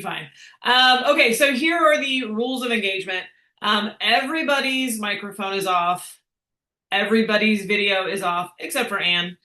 fine. Okay, so here are the rules of engagement. Everybody's microphone is off. Everybody's video is off, except for Anne.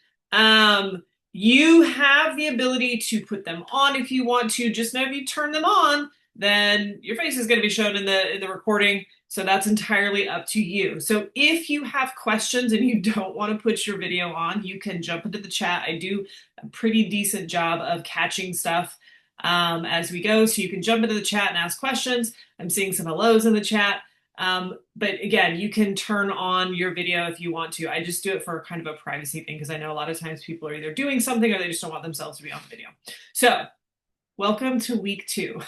You have the ability to put them on if you want to. Just know if you turn them on, then your face is going to be shown in the recording. So that's entirely up to you. So if you have questions and you don't want to put your video on, you can jump into the chat. I do a pretty decent job of catching stuff as we go. So you can jump into the chat and ask questions. I'm seeing some hellos in the chat. But again, you can turn on your video if you want to. I just do it for kind of a privacy thing because I know a lot of times people are either doing something or they just don't want themselves to be on the video. So welcome to week 2.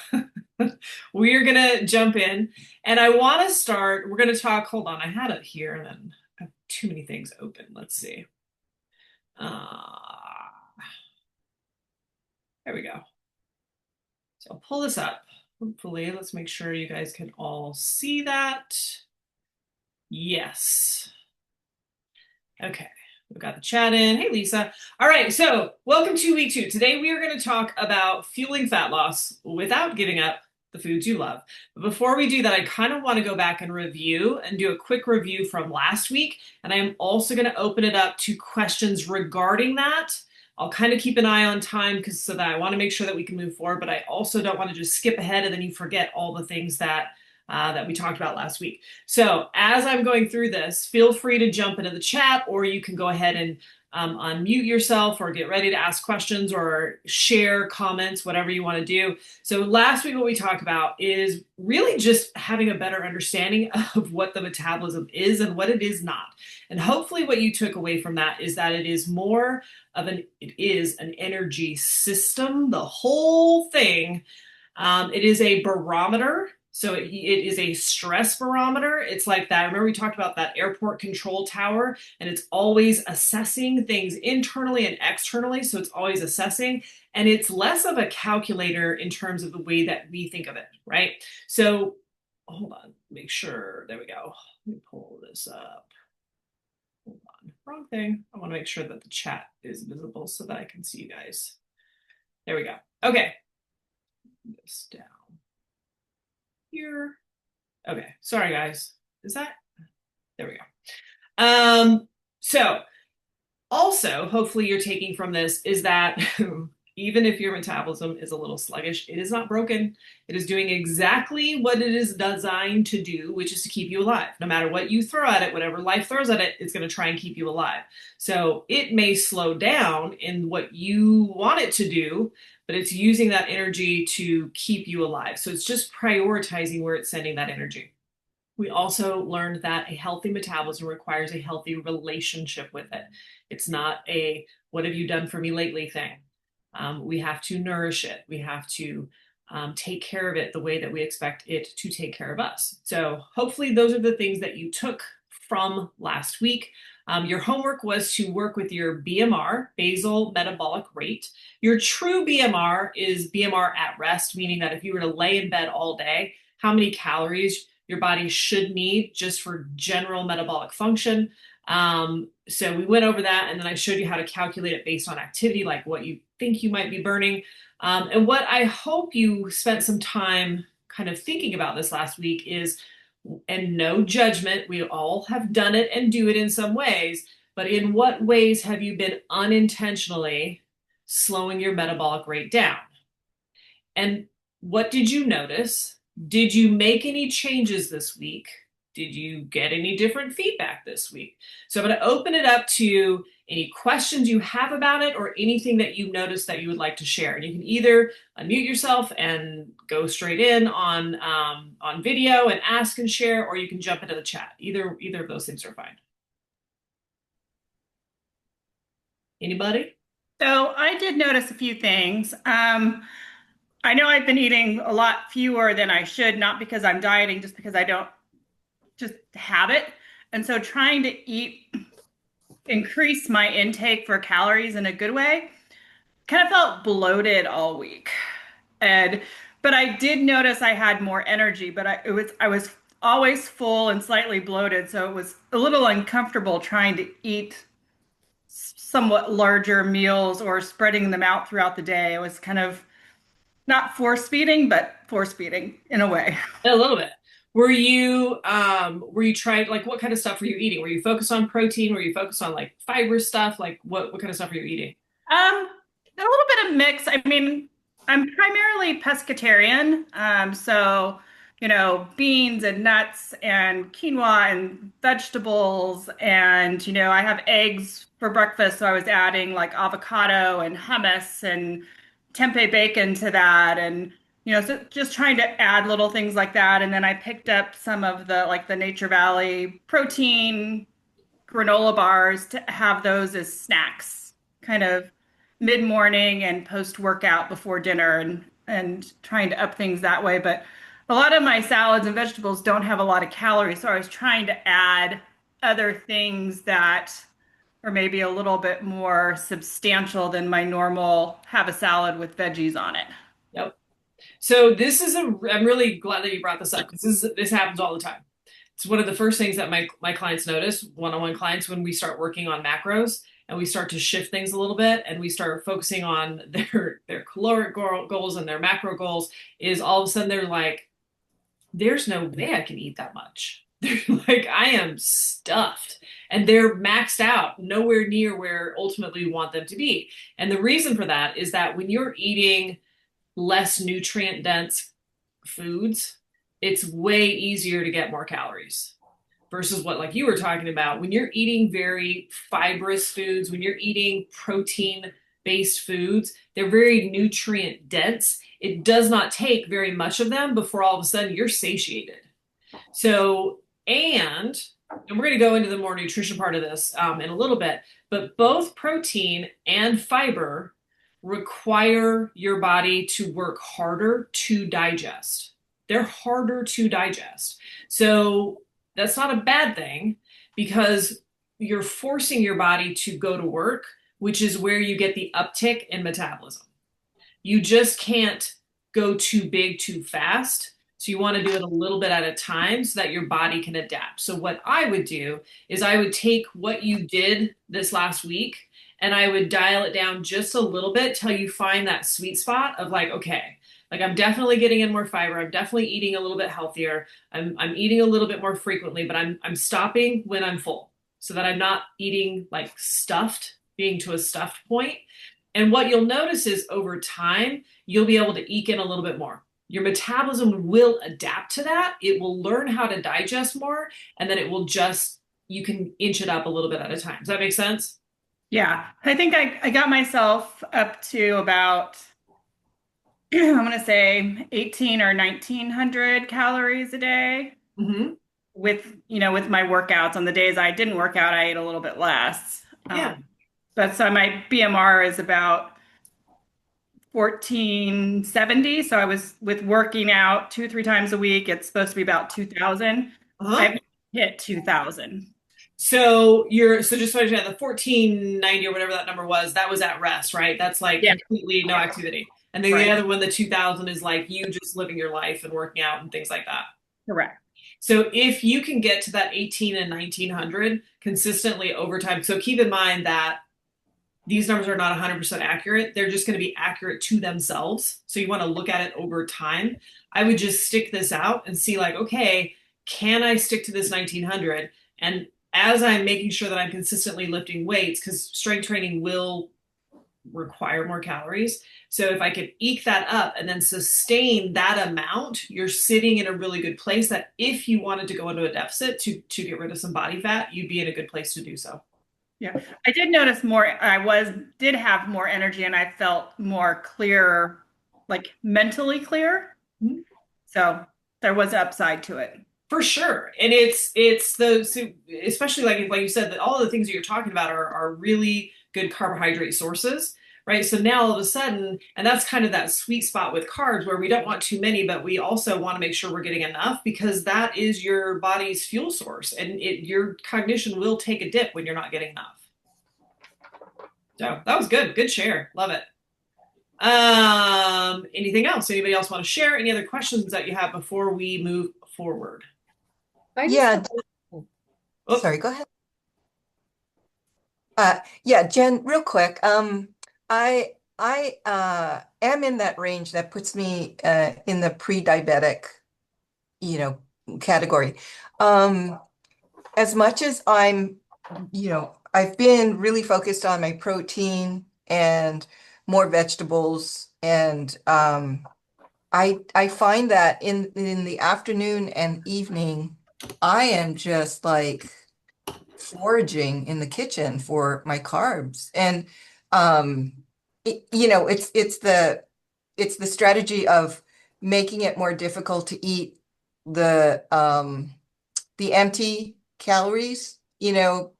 We're going to jump in and I want to start. We're going to talk. Hold on. I had it here and then I have too many things open. Let's see. There we go. So I'll pull this up. Hopefully, let's make sure you guys can all see that. Yes. Okay, we've got the chat in. Hey, Lisa. All right, so welcome to week 2. Today we are going to talk about fueling fat loss without giving up the foods you love. But before we do that, I kind of want to go back and review and do a quick review from last week. And I am also going to open it up to questions regarding that. I'll kind of keep an eye on time because so that I want to make sure that we can move forward, but I also don't want to just skip ahead and then you forget all the things that that we talked about last week. So as I'm going through this, feel free to jump into the chat or you can go ahead and unmute yourself or get ready to ask questions or share comments, whatever you want to do. So last week, what we talked about is really just having a better understanding of what the metabolism is and what it is not. And hopefully what you took away from that is that it is more of it is an energy system, the whole thing. It is a barometer. So it is a stress barometer. It's like that. Remember we talked about that airport control tower and it's always assessing things internally and externally. So it's always assessing and it's less of a calculator in terms of the way that we think of it, right? So hold on, make sure, there we go. Let me pull this up. Hold on, wrong thing. I want to make sure that the chat is visible so that I can see you guys. There we go. Okay, this down here. Okay, sorry guys. Is that? There we go. So also, hopefully you're taking from this is that even if your metabolism is a little sluggish, it is not broken. It is doing exactly what it is designed to do, which is to keep you alive. No matter what you throw at it, whatever life throws at it, it's going to try and keep you alive. So it may slow down in what you want it to do, but it's using that energy to keep you alive. So it's just prioritizing where it's sending that energy. We also learned that a healthy metabolism requires a healthy relationship with it. It's not a what have you done for me lately thing. We have to nourish it. We have to take care of it the way that we expect it to take care of us. So hopefully those are the things that you took from last week. Your homework was to work with your BMR, basal metabolic rate. Your true BMR is BMR at rest, meaning that if you were to lay in bed all day, how many calories your body should need just for general metabolic function. So we went over that and then I showed you how to calculate it based on activity, like what you think you might be burning. And what I hope you spent some time kind of thinking about this last week is, and no judgment, we all have done it and do it in some ways, but in what ways have you been unintentionally slowing your metabolic rate down? And what did you notice? Did you make any changes this week? Did you get any different feedback this week? So I'm going to open it up to any questions you have about it or anything that you noticed that you would like to share. And you can either unmute yourself and go straight in on video and ask and share, or you can jump into the chat. Either of those things are fine. Anybody? So I did notice a few things. I know I've been eating a lot fewer than I should, not because I'm dieting, just because I don't just have it. And so trying to increase my intake for calories in a good way, kind of felt bloated all week. But I did notice I had more energy, but I was always full and slightly bloated, so it was a little uncomfortable trying to eat somewhat larger meals or spreading them out throughout the day. It was kind of not force feeding, but force feeding in a way. A little bit. Were you trying like what kind of stuff were you eating? Were you focused on protein? Were you focused on like fiber stuff? Like what kind of stuff were you eating? A little bit of mix. I mean, I'm primarily pescatarian, so beans and nuts and quinoa and vegetables, and I have eggs for breakfast, so I was adding like avocado and hummus and tempeh bacon to that, and so just trying to add little things like that. And then I picked up some of the Nature Valley protein granola bars to have those as snacks, kind of mid-morning and post-workout before dinner, and trying to up things that way. But a lot of my salads and vegetables don't have a lot of calories, so I was trying to add other things that are maybe a little bit more substantial than my normal have a salad with veggies on it. Yep. So I'm really glad that you brought this up because this happens all the time. It's one of the first things that my clients notice, one-on-one clients, when we start working on macros and we start to shift things a little bit and we start focusing on their caloric goals and their macro goals, is all of a sudden they're like, there's no way I can eat that much. They're like, I am stuffed. And they're maxed out, nowhere near where ultimately we want them to be. And the reason for that is that when you're eating less nutrient dense foods, it's way easier to get more calories versus what like you were talking about. When you're eating very fibrous foods, when you're eating protein based foods, they're very nutrient dense. It does not take very much of them before all of a sudden you're satiated. So, and we're going to go into the more nutrition part of this in a little bit, but both protein and fiber require your body to work harder to digest. They're harder to digest. So that's not a bad thing because you're forcing your body to go to work, which is where you get the uptick in metabolism. You just can't go too big too fast. So you want to do it a little bit at a time so that your body can adapt. So what I would do is I would take what you did this last week and I would dial it down just a little bit till you find that sweet spot of like, okay, like I'm definitely getting in more fiber. I'm definitely eating a little bit healthier. I'm eating a little bit more frequently, but I'm stopping when I'm full so that I'm not eating like stuffed, being to a stuffed point. And what you'll notice is over time, you'll be able to eke in a little bit more. Your metabolism will adapt to that. It will learn how to digest more, and then it will just, you can inch it up a little bit at a time. Does that make sense? Yeah, I think I got myself up to about I'm gonna say 18 or 1900 calories a day Mm-hmm. with my workouts. On the days I didn't work out, I ate a little bit less. Yeah. But so my BMR is about 1470. So I was with working out 2, 3 times a week. It's supposed to be about 2000. Uh-huh. I've hit 2000. So just so I understand, the 1490 or whatever that number was, that was at rest, right? That's like Yeah, completely no yeah, activity. And then the right. other one, the 2000, is like you just living your life and working out and things like that. Correct. So if you can get to that 18 and 1900 consistently over time, so keep in mind that these numbers are not 100% accurate. They're just going to be accurate to themselves. So you want to look at it over time. I would just stick this out and see like, okay, can I stick to this 1900? And as I'm making sure that I'm consistently lifting weights, because strength training will require more calories. So if I could eke that up and then sustain that amount, you're sitting in a really good place that if you wanted to go into a deficit to get rid of some body fat, you'd be in a good place to do so. Yeah. I did notice more, did have more energy, and I felt more clear, like mentally clear. So there was upside to it. For sure. And it's the so especially like you said that all of the things that you're talking about are really good carbohydrate sources, right? So now all of a sudden, and that's kind of that sweet spot with carbs where we don't want too many, but we also want to make sure we're getting enough because that is your body's fuel source and your cognition will take a dip when you're not getting enough. So that was good. Good share. Love it. Anything else? Anybody else want to share? Any other questions that you have before we move forward? I just Yeah, have Oh, sorry, go ahead. Yeah, Jen, real quick. I I am in that range that puts me in the pre-diabetic, you know, category. Um, as much as I've been really focused on my protein and more vegetables, and I find that in the afternoon and evening, I am just like foraging in the kitchen for my carbs. And it's the strategy of making it more difficult to eat the empty calories,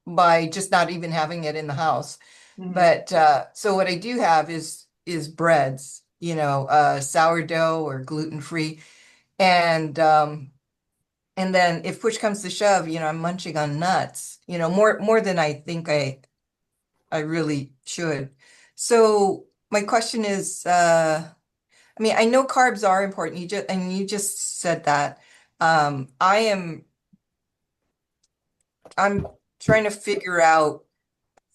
by just not even having it in the house. Mhm. But so what I do have is breads, sourdough or gluten-free. And and then if push comes to shove, I'm munching on nuts, more than I think I really should. So my question is, I mean, I know carbs are important. You just said that. I am I'm trying to figure out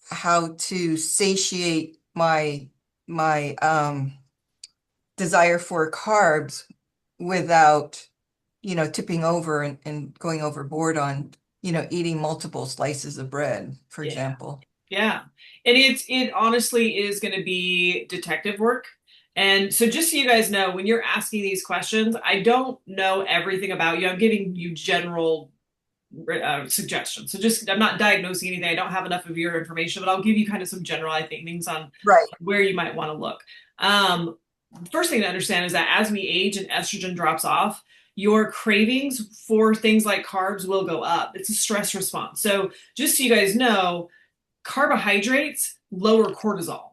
how to satiate my desire for carbs without, tipping over and going overboard on, eating multiple slices of bread, for Yeah. example. Yeah. And it honestly is going to be detective work. And so just so you guys know, when you're asking these questions, I don't know everything about you. I'm giving you general suggestions. So just I'm not diagnosing anything. I don't have enough of your information, but I'll give you kind of some general, I think, things on Right. where you might want to look. First thing to understand is that as we age and estrogen drops off, your cravings for things like carbs will go up. It's a stress response. So just so you guys know, carbohydrates lower cortisol.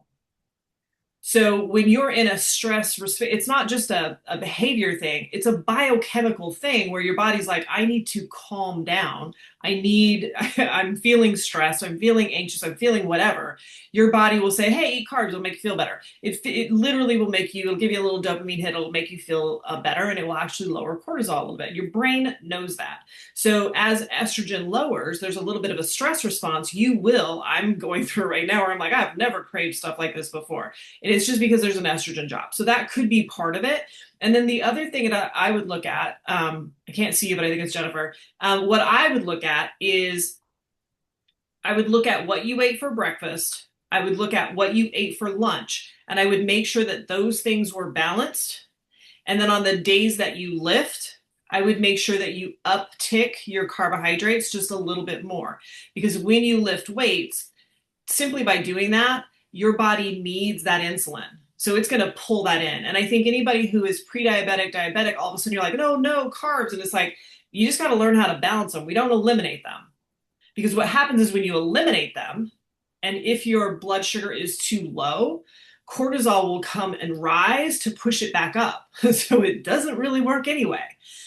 So when you're in a stress, it's not just a behavior thing, it's a biochemical thing where your body's like, I need to calm down. I'm feeling stressed, I'm feeling anxious, I'm feeling whatever. Your body will say, hey, eat carbs, it'll make you feel better. It literally will it'll give you a little dopamine hit, it'll make you feel better, and it will actually lower cortisol a little bit. Your brain knows that. So as estrogen lowers, there's a little bit of a stress response. I'm going through it right now where I'm like, I've never craved stuff like this before. And it's just because there's an estrogen drop. So that could be part of it. And then the other thing that I would look at, I can't see you, but I think it's Jennifer. What I would look at is I would look at what you ate for breakfast. I would look at what you ate for lunch. And I would make sure that those things were balanced. And then on the days that you lift, I would make sure that you uptick your carbohydrates just a little bit more. Because when you lift weights, simply by doing that, your body needs that insulin. So it's going to pull that in. And I think anybody who is pre-diabetic, diabetic, all of a sudden you're like, no, no, carbs. And it's like, you just got to learn how to balance them. We don't eliminate them. Because what happens is when you eliminate them, and if your blood sugar is too low, cortisol will come and rise to push it back up. So it doesn't really work anyway.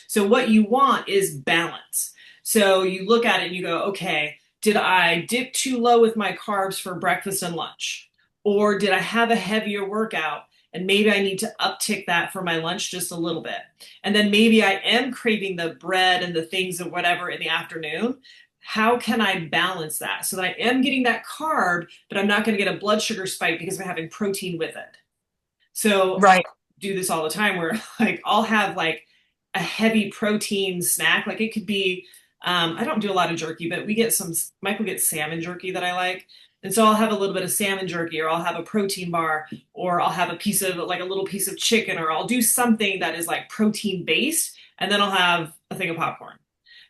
So what you want is balance. So you look at it and you go, okay, did I dip too low with my carbs for breakfast and lunch? Or did I have a heavier workout and maybe I need to uptick that for my lunch just a little bit? And then maybe I am craving the bread and the things and whatever in the afternoon. How can I balance that so that I am getting that carb, but I'm not going to get a blood sugar spike because I'm having protein with it? So I Right. do this all the time where like I'll have like a heavy protein snack. Like it could be, I don't do a lot of jerky, but Michael gets salmon jerky that I like. And so I'll have a little bit of salmon jerky, or I'll have a protein bar, or I'll have a little piece of chicken, or I'll do something that is like protein based. And then I'll have a thing of popcorn.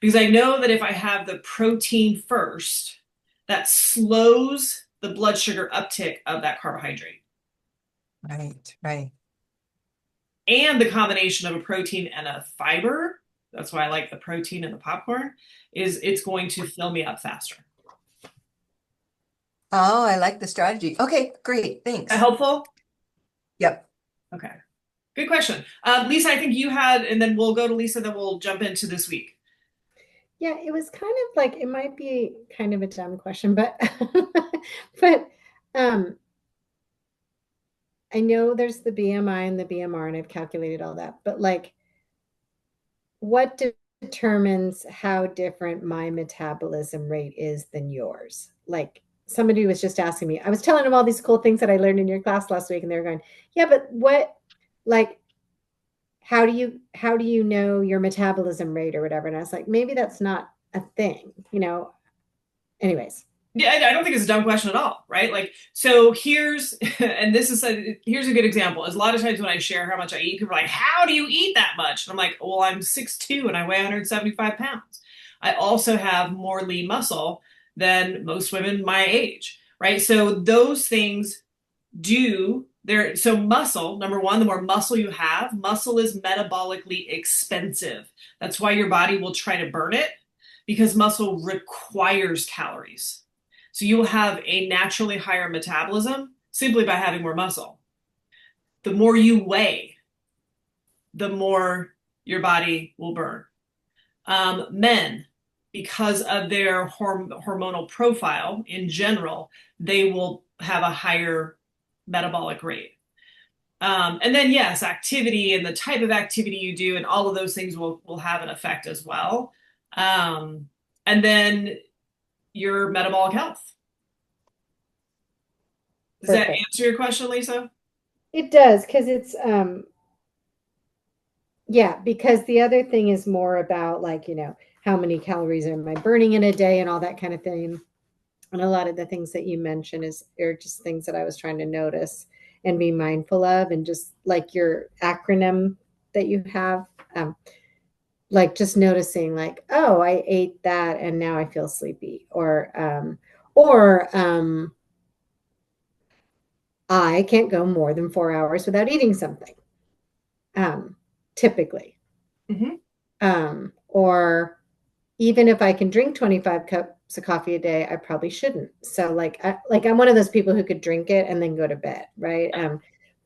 Because I know that if I have the protein first, that slows the blood sugar uptick of that carbohydrate. Right. Right. And the combination of a protein and a fiber, that's why I like the protein and the popcorn, is it's going to fill me up faster. Oh, I like the strategy. Okay, great. That Thanks. helpful? Yep. Okay. Good question. Lisa, I think you had, and then we'll go to Lisa, then we'll jump into this week. Yeah, it was kind of like it might be kind of a dumb question, but but um I know there's the BMI and the BMR and I've calculated all that, but like what determines how different my metabolism rate is than yours? Like somebody was just asking me, I was telling them all these cool things that I learned in your class last week, and they were going, yeah, but what, like, how do you know your metabolism rate or whatever? And I was like, maybe that's not a thing, you know. Anyways. Yeah, I don't think it's a dumb question at all, right? Like, so here's, and this is here's a good example. Is a lot of times when I share how much I eat, people are like, "How do you eat that much?" And I'm like, "Well, I'm 6'2" and I weigh 175 pounds. I also have more lean muscle than most women my age, right? So those things do there. So muscle, number one, the more muscle you have, muscle is metabolically expensive. That's why your body will try to burn it because muscle requires calories. So you will have a naturally higher metabolism simply by having more muscle. The more you weigh, the more your body will burn. Men, because of their hormonal profile in general, they will have a higher metabolic rate. And then, yes, activity and the type of activity you do and all of those things will have an effect as well. And then your metabolic health. Does that Perfect. answer your question, Lisa? It does, because it's yeah, because the other thing is more about, like, you know, how many calories am I burning in a day and all that kind of thing. And a lot of the things that you mentioned are just things that I was trying to notice and be mindful of, and just like your acronym that you have, like just noticing, like, oh, I ate that and now I feel sleepy, or I can't go more than 4 hours without eating something, typically. Mm-hmm. Or even if I can drink 25 cups of coffee a day, I probably shouldn't. So I'm one of those people who could drink it and then go to bed, right?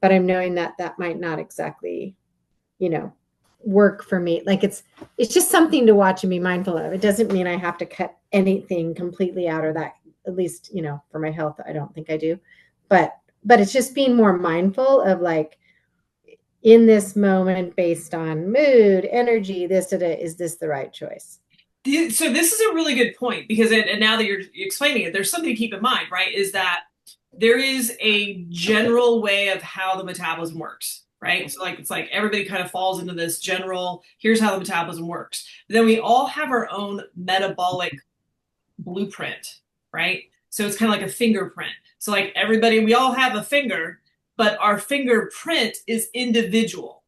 But I'm knowing that that might not exactly, you know, work for me. Like it's just something to watch and be mindful of. It doesn't mean I have to cut anything completely out, or that, at least, you know, for my health, I don't think I do. But it's just being more mindful of, like, in this moment, based on mood, energy, is this the right choice? So this is a really good point because and now that you're explaining it, there's something to keep in mind, right? Is that there is a general way of how the metabolism works, right? So like it's like everybody kind of falls into this general, here's how the metabolism works. But then we all have our own metabolic blueprint, right? So it's kind of like a fingerprint. So like everybody, we all have a finger, but our fingerprint is individual.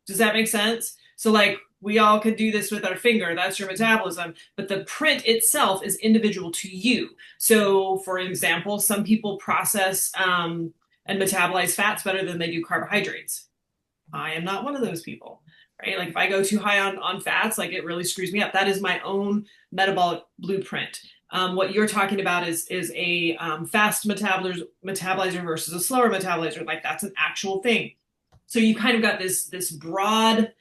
Does that make sense? So like we all could do this with our finger, that's your metabolism, but the print itself is individual to you. So for example, some people process and metabolize fats better than they do carbohydrates. I am not one of those people, right? Like if I go too high on fats, like it really screws me up. That is my own metabolic blueprint. What you're talking about is a fast metabolizer versus a slower metabolizer. Like that's an actual thing. So you kind of got this broad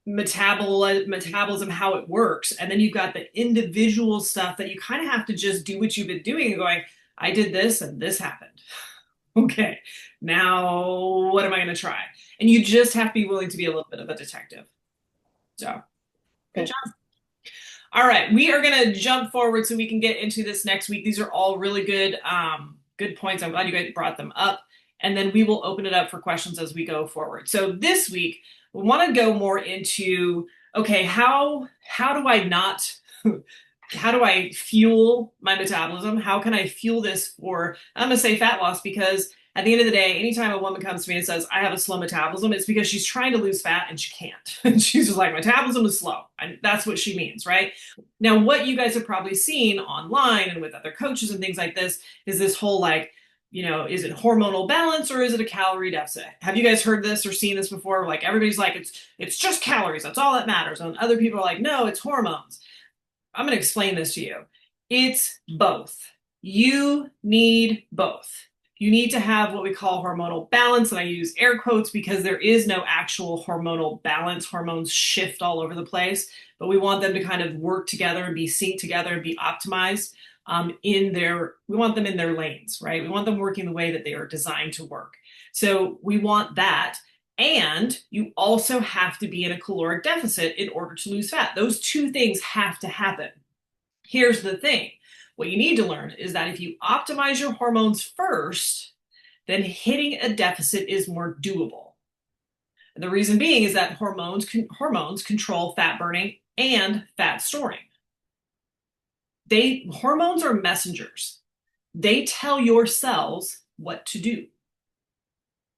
metabolism, how it works, and then you've got the individual stuff that you kind of have to just do what you've been doing and going, I did this and this happened. Okay, now what am I going to try? And you just have to be willing to be a little bit of a detective. So good job. All right, we are going to jump forward so we can get into this next week. These are all really good good points. I'm glad you guys brought them up. And then we will open it up for questions as we go forward. So this week, we want to go more into, okay, how do I not, how do I fuel my metabolism? How can I fuel this for, I'm going to say fat loss, because at the end of the day, anytime a woman comes to me and says, I have a slow metabolism, it's because she's trying to lose fat and she can't. And she's just like, metabolism is slow. And that's what she means, right? Now, what you guys have probably seen online and with other coaches and things like this is this whole like, you know, is it hormonal balance or is it a calorie deficit? Have you guys heard this or seen this before? Like everybody's like, it's just calories. That's all that matters. And other people are like, no, it's hormones. I'm going to explain this to you. It's both. You need both. You need to have what we call hormonal balance. And I use air quotes because there is no actual hormonal balance. Hormones shift all over the place, but we want them to kind of work together and be synced together and be optimized. We want them in their lanes, right? We want them working the way that they are designed to work. So we want that. And you also have to be in a caloric deficit in order to lose fat. Those two things have to happen. Here's the thing. What you need to learn is that if you optimize your hormones first, then hitting a deficit is more doable. And the reason being is that hormones control fat burning and fat storing. Hormones are messengers. They tell your cells what to do.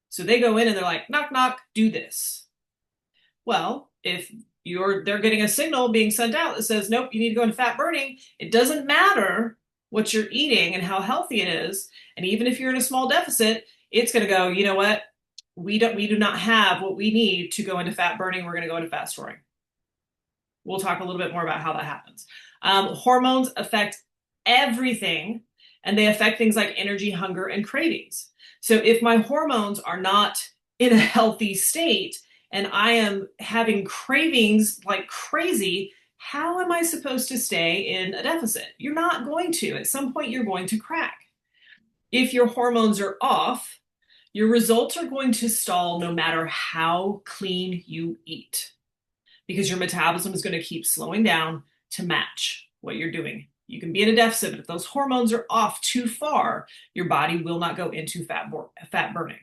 So they go in and they're like, knock, knock, do this. Well, if they're getting a signal being sent out that says, nope, you need to go into fat burning, it doesn't matter what you're eating and how healthy it is. And even if you're in a small deficit, it's going to go, you know what? We do not have what we need to go into fat burning. We're going to go into fat storing. We'll talk a little bit more about how that happens. Hormones affect everything, and they affect things like energy, hunger, and cravings. So if my hormones are not in a healthy state and I am having cravings like crazy, how am I supposed to stay in a deficit? You're not going to. At some point, you're going to crack. If your hormones are off, your results are going to stall no matter how clean you eat, because your metabolism is going to keep slowing down to match what you're doing. You can be in a deficit, but if those hormones are off too far, your body will not go into fat burning.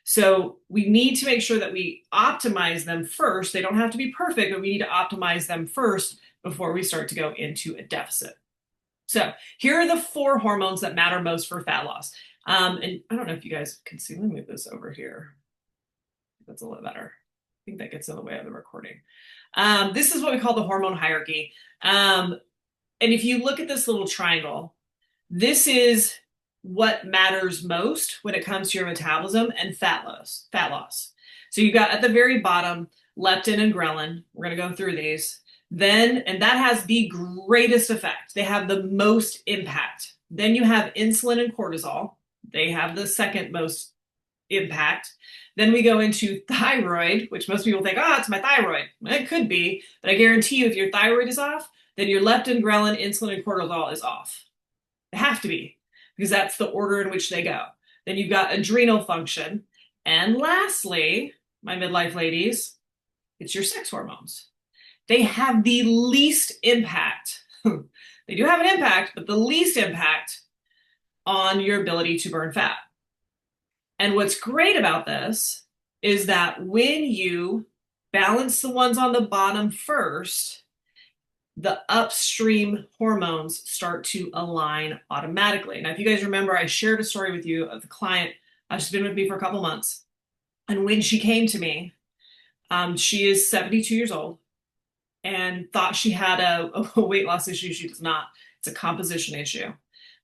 So we need to make sure that we optimize them first. They don't have to be perfect, but we need to optimize them first before we start to go into a deficit. So here are the 4 hormones that matter most for fat loss. And I don't know if you guys can see. Let me move this over here. That's a little better. I think that gets in the way of the recording. This is what we call the hormone hierarchy. And if you look at this little triangle, this is what matters most when it comes to your metabolism and fat loss. So you've got at the very bottom, leptin and ghrelin. We're going to go through these. And that has the greatest effect. They have the most impact. Then you have insulin and cortisol. They have the second most impact. Then we go into thyroid, which most people think, oh, it's my thyroid. It could be, but I guarantee you if your thyroid is off, then your leptin, ghrelin, insulin, and cortisol is off. They have to be, because that's the order in which they go. Then you've got adrenal function. And lastly, my midlife ladies, it's your sex hormones. They have the least impact. They do have an impact, but the least impact on your ability to burn fat. And what's great about this is that when you balance the ones on the bottom first, the upstream hormones start to align automatically. Now, if you guys remember, I shared a story with you of the client. She's been with me for a couple months. And when she came to me, she is 72 years old and thought she had a weight loss issue. She does not. It's a composition issue.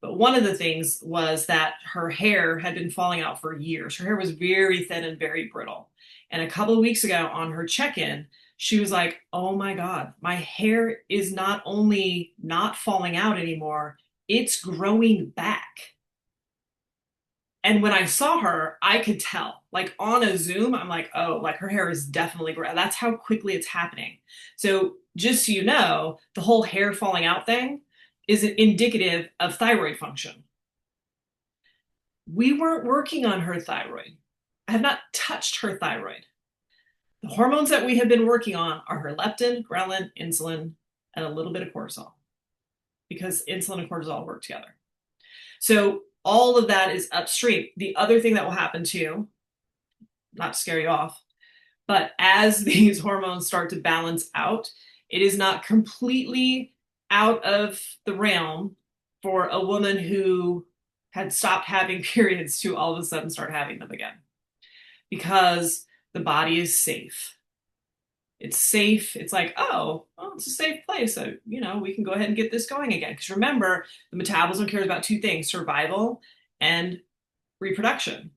But one of the things was that her hair had been falling out for years. Her hair was very thin and very brittle. And a couple of weeks ago on her check-in, she was like, oh my God, my hair is not only not falling out anymore, it's growing back. And when I saw her, I could tell, like on a Zoom, I'm like, oh, like her hair is definitely growing. That's how quickly it's happening. So just so you know, the whole hair falling out thing is indicative of thyroid function. We weren't working on her thyroid. I have not touched her thyroid. The hormones that we have been working on are her leptin, ghrelin, insulin, and a little bit of cortisol, because insulin and cortisol work together. So all of that is upstream. The other thing that will happen too, not to scare you off, but as these hormones start to balance out, it is not completely out of the realm for a woman who had stopped having periods to all of a sudden start having them again, because the body is safe. It's safe. It's like, oh, well, it's a safe place. So, we can go ahead and get this going again. Because remember, the metabolism cares about 2 things, survival and reproduction.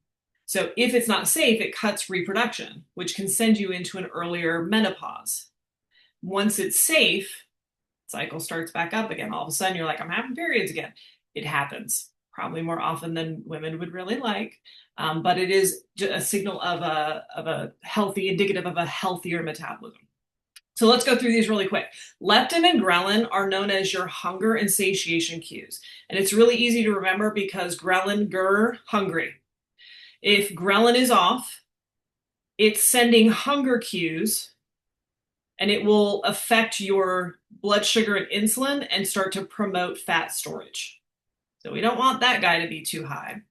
So if it's not safe, it cuts reproduction, which can send you into an earlier menopause. Once it's safe, cycle starts back up again. All of a sudden, you're like, I'm having periods again. It happens probably more often than women would really like. But it is a signal of a healthy, indicative of a healthier metabolism. So let's go through these really quick. Leptin and ghrelin are known as your hunger and satiation cues. And it's really easy to remember because ghrelin, hungry. If ghrelin is off, it's sending hunger cues and it will affect your blood sugar and insulin and start to promote fat storage. So we don't want that guy to be too high.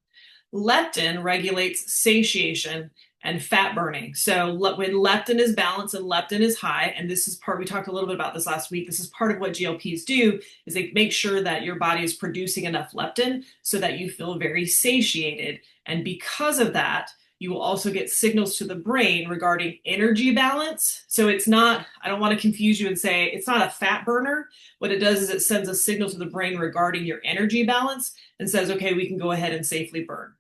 Leptin regulates satiation and fat burning. So when leptin is balanced and leptin is high, and this is part, we talked a little bit about this last week, this is part of what GLPs do, is they make sure that your body is producing enough leptin so that you feel very satiated. And because of that, you will also get signals to the brain regarding energy balance. So it's not, I don't want to confuse you and say it's not a fat burner. What it does is it sends a signal to the brain regarding your energy balance and says, okay, we can go ahead and safely burn.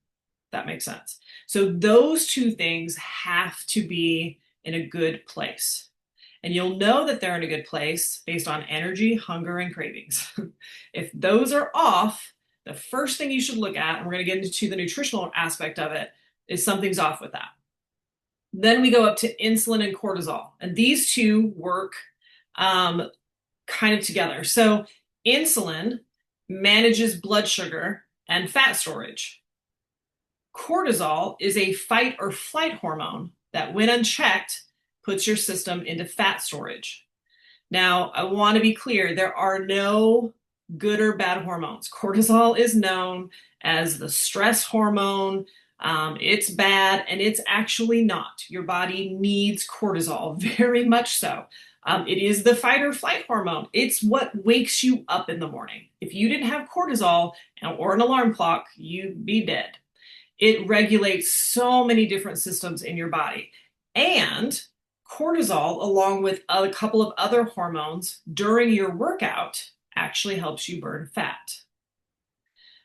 That makes sense. So those two things have to be in a good place. And you'll know that they're in a good place based on energy, hunger, and cravings. If those are off, the first thing you should look at, and we're going to get into the nutritional aspect of it, is something's off with that. Then we go up to insulin and cortisol. And these two work kind of together. So insulin manages blood sugar and fat storage. Cortisol is a fight or flight hormone that, when unchecked, puts your system into fat storage. Now, I want to be clear, there are no good or bad hormones. Cortisol is known as the stress hormone. It's bad, and it's actually not. Your body needs cortisol, very much so. It is the fight or flight hormone. It's what wakes you up in the morning. If you didn't have cortisol or an alarm clock, you'd be dead. It regulates so many different systems in your body. And cortisol, along with a couple of other hormones during your workout, actually helps you burn fat.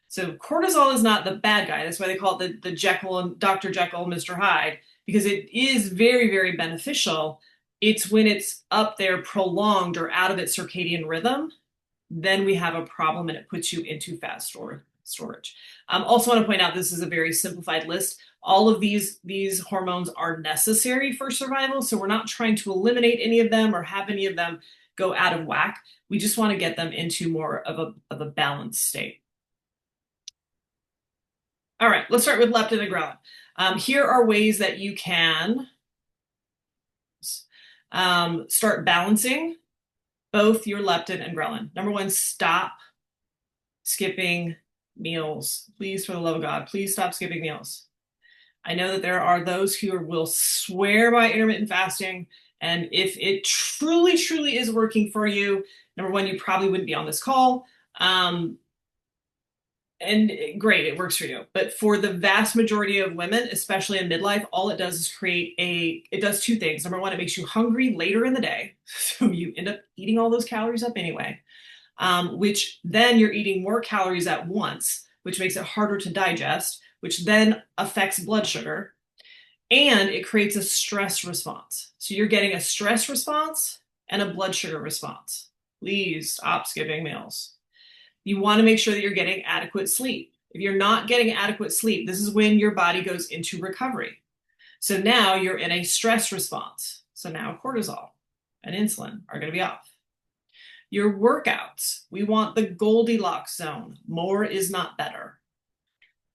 So cortisol is not the bad guy. That's why they call it the Jekyll and Dr. Jekyll, Mr. Hyde, because it is very, very beneficial. It's when it's up there prolonged or out of its circadian rhythm, then we have a problem and it puts you into fat storage. Also want to point out, this is a very simplified list. All of these hormones are necessary for survival, so we're not trying to eliminate any of them or have any of them go out of whack. We just want to get them into more of a balanced state. All right, let's start with leptin and ghrelin. Here are ways that you can start balancing both your leptin and ghrelin. Number one, stop skipping meals. Please, for the love of God, please stop skipping meals. I know that there are those who will swear by intermittent fasting, and if it truly, truly is working for you, number one, you probably wouldn't be on this call. And great, it works for you. But for the vast majority of women, especially in midlife, all it does is it does two things. Number one, it makes you hungry later in the day. So you end up eating all those calories up anyway. Which then you're eating more calories at once, which makes it harder to digest, which then affects blood sugar, and it creates a stress response. So you're getting a stress response and a blood sugar response. Please stop skipping meals. You want to make sure that you're getting adequate sleep. If you're not getting adequate sleep, this is when your body goes into recovery. So now you're in a stress response. So now cortisol and insulin are going to be off. Your workouts, we want the Goldilocks zone. More is not better.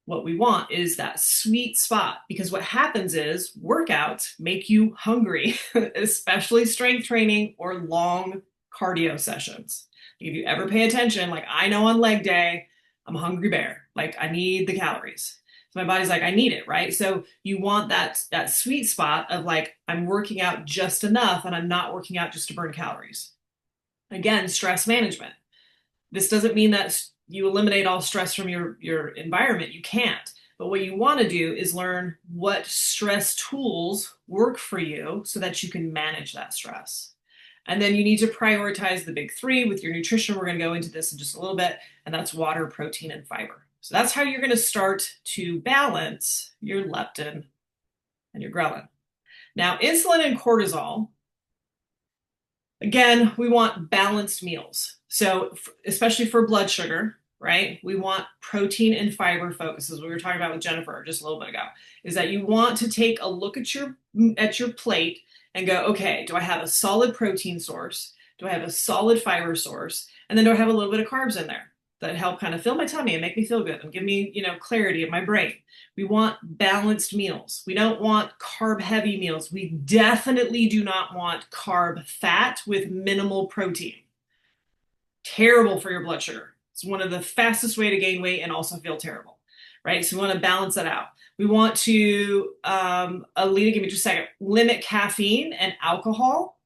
What we want is that sweet spot, because what happens is workouts make you hungry, especially strength training or long cardio sessions. If you ever pay attention, like I know on leg day, I'm a hungry bear. Like I need the calories. So my body's like, I need it, right? So you want that sweet spot of like, I'm working out just enough and I'm not working out just to burn calories. Again, stress management. This doesn't mean that you eliminate all stress from your environment. You can't. But what you want to do is learn what stress tools work for you so that you can manage that stress. And then you need to prioritize the big three with your nutrition. We're going to go into this in just a little bit, and that's water, protein, and fiber. So that's how you're going to start to balance your leptin and your ghrelin. Now, insulin and cortisol, again, we want balanced meals. So especially for blood sugar, right? We want protein and fiber focus, as we were talking about with Jennifer just a little bit ago, is that you want to take a look at your plate and go, okay, do I have a solid protein source? Do I have a solid fiber source? And then do I have a little bit of carbs in there? that help kind of fill my tummy and make me feel good and give me, clarity in my brain. We want balanced meals. We don't want carb heavy meals. We definitely do not want carb fat with minimal protein. Terrible for your blood sugar. It's one of the fastest way to gain weight and also feel terrible, right? So we want to balance that out. We want to, Alina, give me just a second, limit caffeine and alcohol.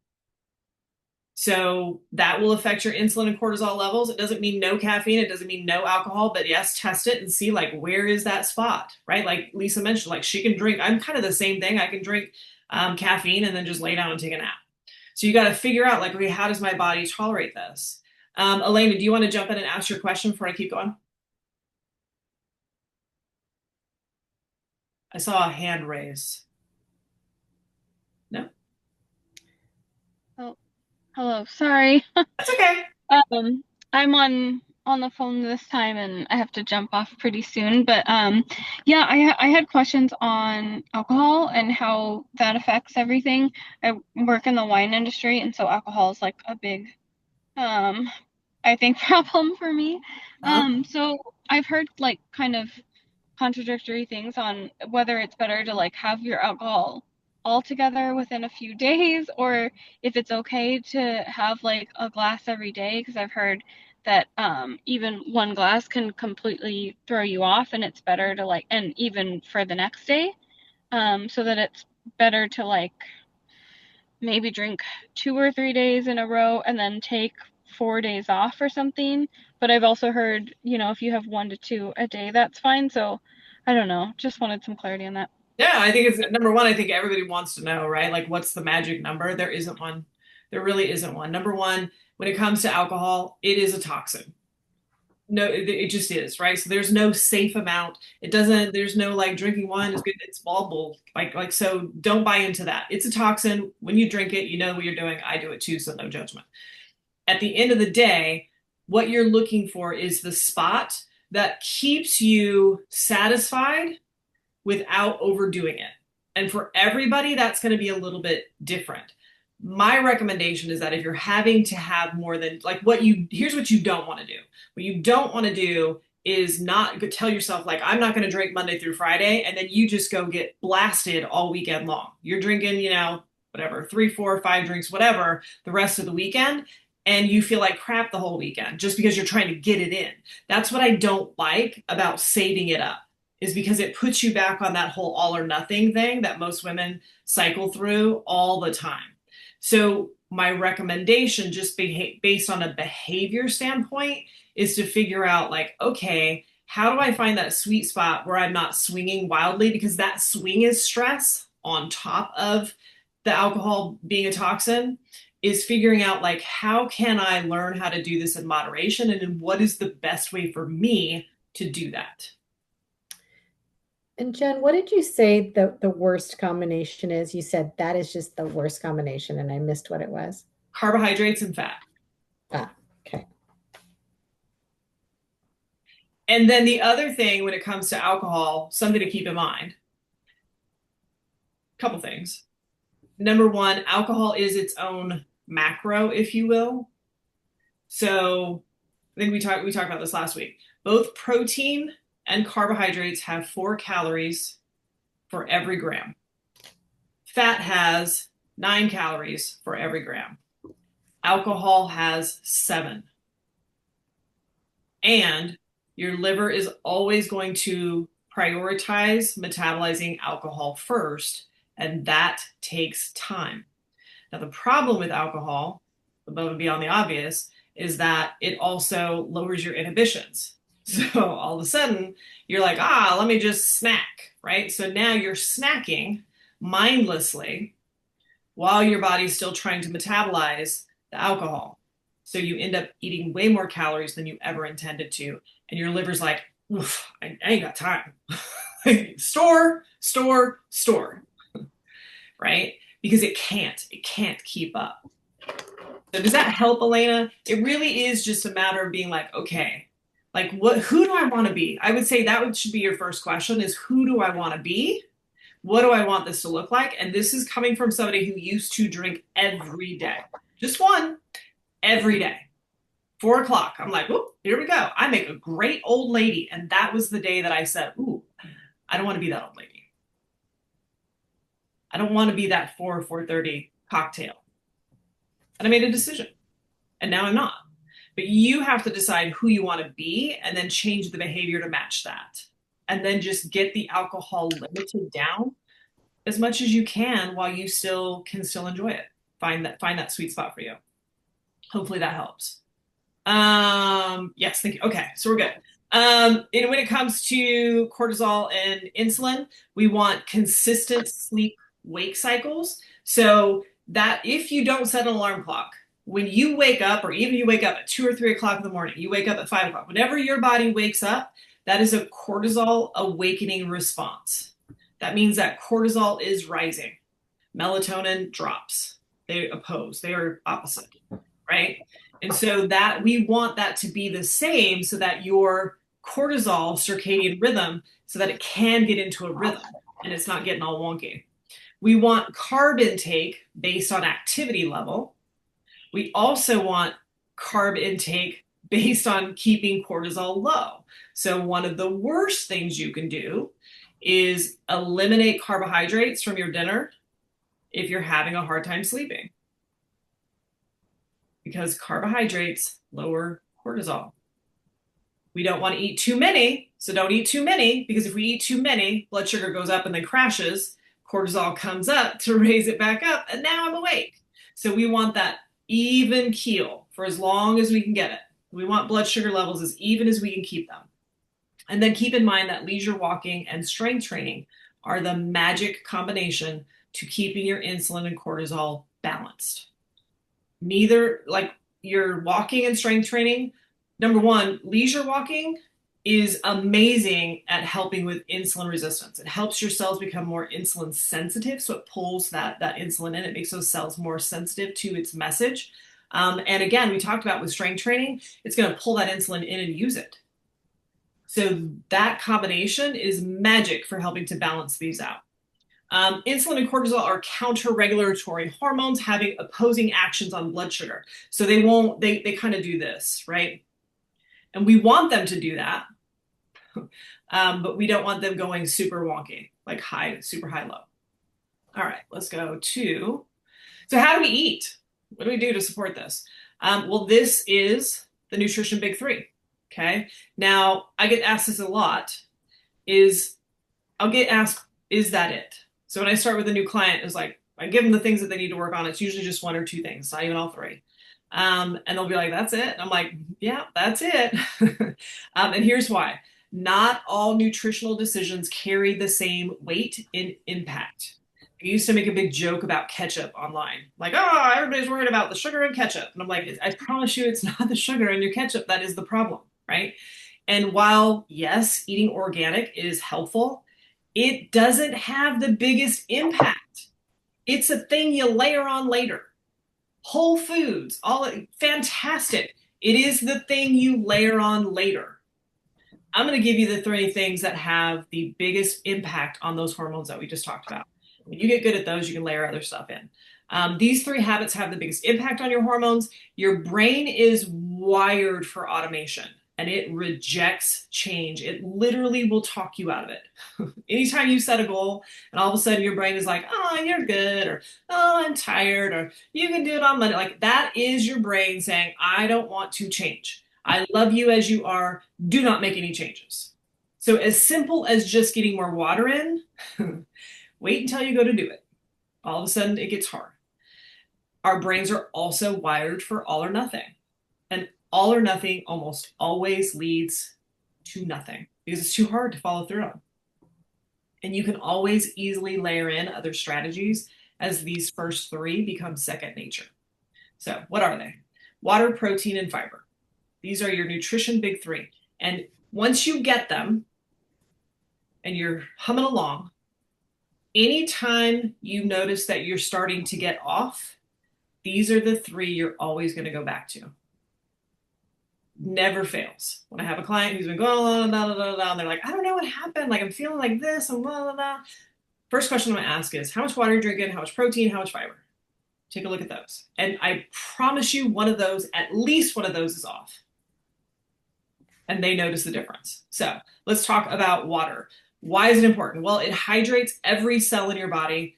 So that will affect your insulin and cortisol levels. It doesn't mean no caffeine. It doesn't mean no alcohol, but yes, test it and see like, where is that spot, right? Like Lisa mentioned, like she can drink, I'm kind of the same thing. I can drink caffeine and then just lay down and take a nap. So you got to figure out like, okay, how does my body tolerate this? Elena, do you want to jump in and ask your question before I keep going? I saw a hand raise. No? Oh, hello. Sorry. That's okay. I'm on the phone this time and I have to jump off pretty soon. But yeah, I had questions on alcohol and how that affects everything. I work in the wine industry, and so alcohol is like a big I think problem for me. So I've heard like kind of contradictory things on whether it's better to like have your alcohol all together within a few days, or if it's okay to have like a glass every day, because I've heard that even one glass can completely throw you off, and it's better to like, and even for the next day, so that it's better to like maybe drink 2 or 3 days in a row and then take 4 days off or something. But I've also heard, if you have 1 to 2 a day, that's fine. So I don't know. Just wanted some clarity on that. Yeah, I think it's number one. I think everybody wants to know, right? Like, what's the magic number? There isn't one. There really isn't one. Number one, when it comes to alcohol, it is a toxin. No, it just is, right? So there's no safe amount. There's no like drinking wine is good. It's all like, so don't buy into that. It's a toxin. When you drink it, you know what you're doing. I do it too, so no judgment. At the end of the day, what you're looking for is the spot that keeps you satisfied without overdoing it. And for everybody, that's going to be a little bit different. My recommendation is that if you're having to have more than like here's what you don't want to do. What you don't want to do is not tell yourself like, I'm not going to drink Monday through Friday. And then you just go get blasted all weekend long. You're drinking, whatever, 3, 4, 5 drinks, whatever, the rest of the weekend. And you feel like crap the whole weekend just because you're trying to get it in. That's what I don't like about saving it up, is because it puts you back on that whole all or nothing thing that most women cycle through all the time. So my recommendation, just based on a behavior standpoint, is to figure out like, okay, how do I find that sweet spot where I'm not swinging wildly? Because that swing is stress on top of the alcohol being a toxin, is figuring out like, how can I learn how to do this in moderation? And then what is the best way for me to do that? And Jen, what did you say the worst combination is? You said that is just the worst combination, and I missed what it was. Carbohydrates and fat. Okay. And then the other thing when it comes to alcohol, something to keep in mind, a couple things. Number one, alcohol is its own macro, if you will. So I think we talked about this last week. Both protein and carbohydrates have 4 calories for every gram. Fat has 9 calories for every gram. Alcohol has 7. And your liver is always going to prioritize metabolizing alcohol first, and that takes time. Now, the problem with alcohol, above and beyond the obvious, is that it also lowers your inhibitions. So all of a sudden, you're like, let me just snack, right? So now you're snacking mindlessly while your body's still trying to metabolize the alcohol. So you end up eating way more calories than you ever intended to. And your liver's like, oof, I ain't got time. Store, right? Because it can't keep up. So does that help, Elena? It really is just a matter of being like, okay, like who do I want to be? I would say that should be your first question, is who do I want to be? What do I want this to look like? And this is coming from somebody who used to drink every day. Just one, every day. 4 o'clock. I'm like, whoop, here we go. I make a great old lady. And that was the day that I said, ooh, I don't want to be that old lady. I don't want to be that 4:30 cocktail. And I made a decision. And now I'm not. But you have to decide who you want to be and then change the behavior to match that. And then just get the alcohol limited down as much as you can while you can still enjoy it. Find that sweet spot for you. Hopefully that helps. Yes, thank you. Okay, so we're good. And when it comes to cortisol and insulin, we want consistent sleep wake cycles. So that if you don't set an alarm clock, when you wake up, or even you wake up at 2 or 3 o'clock in the morning, you wake up at 5 o'clock, whenever your body wakes up, that is a cortisol awakening response. That means that cortisol is rising. Melatonin drops. They oppose. They are opposite, right? And so that we want that to be the same so that your cortisol circadian rhythm, so that it can get into a rhythm and it's not getting all wonky. We want carb intake based on activity level. We also want carb intake based on keeping cortisol low. So one of the worst things you can do is eliminate carbohydrates from your dinner if you're having a hard time sleeping, because carbohydrates lower cortisol. We don't want to eat too many, so don't eat too many, because if we eat too many, blood sugar goes up and then crashes, cortisol comes up to raise it back up, and now I'm awake. So we want that even keel for as long as we can get it. We want blood sugar levels as even as we can keep them. And then keep in mind that leisure walking and strength training are the magic combination to keeping your insulin and cortisol balanced. Neither, like your walking and strength training, number one, leisure walking is amazing at helping with insulin resistance. It helps your cells become more insulin sensitive, so it pulls that insulin in. It makes those cells more sensitive to its message. And again, we talked about with strength training, it's going to pull that insulin in and use it. So that combination is magic for helping to balance these out. Insulin and cortisol are counter-regulatory hormones having opposing actions on blood sugar. So they kind of do this, right? And we want them to do that, but we don't want them going super wonky, like super high, low. All right, let's go to, so how do we eat? What do we do to support this? Well, this is the nutrition big three. Okay. Now I get asked this a lot I'll get asked, is that it? So when I start with a new client, it's like, I give them the things that they need to work on. It's usually just one or two things, not even all three. And they'll be like, that's it. And I'm like, yeah, that's it. And here's why. Not all nutritional decisions carry the same weight and impact. I used to make a big joke about ketchup online. Like, oh, everybody's worried about the sugar in ketchup. And I'm like, I promise you it's not the sugar in your ketchup that is the problem, right? And while, yes, eating organic is helpful, it doesn't have the biggest impact. It's a thing you layer on later. Whole foods, all fantastic. It is the thing you layer on later. I'm going to give you the 3 things that have the biggest impact on those hormones that we just talked about. When you get good at those, you can layer other stuff in. These 3 habits have the biggest impact on your hormones. Your brain is wired for automation and it rejects change. It literally will talk you out of it. Anytime you set a goal and all of a sudden your brain is like, oh, you're good, or oh, I'm tired, or you can do it on Monday. Like, that is your brain saying, I don't want to change. I love you as you are. Do not make any changes. So as simple as just getting more water in, wait until you go to do it. All of a sudden it gets hard. Our brains are also wired for all or nothing. And all or nothing almost always leads to nothing because it's too hard to follow through on. And you can always easily layer in other strategies as these first 3 become second nature. So what are they? Water, protein, and fiber. These are your nutrition big 3. And once you get them and you're humming along, anytime you notice that you're starting to get off, these are the 3 you're always going to go back to. Never fails. When I have a client who's been going, blah, blah, blah, blah, and they're like, I don't know what happened. Like, I'm feeling like this and blah, blah, blah. First question I'm going to ask is, how much water are you drinking? How much protein? How much fiber? Take a look at those. And I promise you one of those, at least one of those is off. And they notice the difference. So let's talk about water. Why is it important? Well, it hydrates every cell in your body,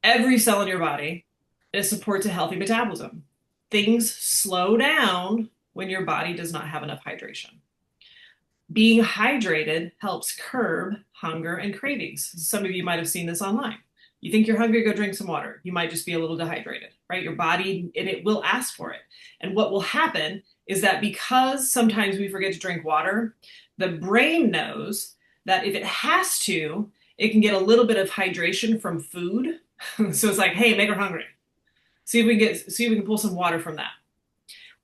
every cell in your body. It supports a healthy metabolism. Things slow down when your body does not have enough hydration. Being hydrated helps curb hunger and cravings. Some of you might have seen this online. You think you're hungry, go drink some water. You might just be a little dehydrated, right? Your body, and it will ask for it. And what will happen is that because sometimes we forget to drink water, the brain knows that if it has to, it can get a little bit of hydration from food. So it's like, hey, make her hungry. See if we can pull some water from that.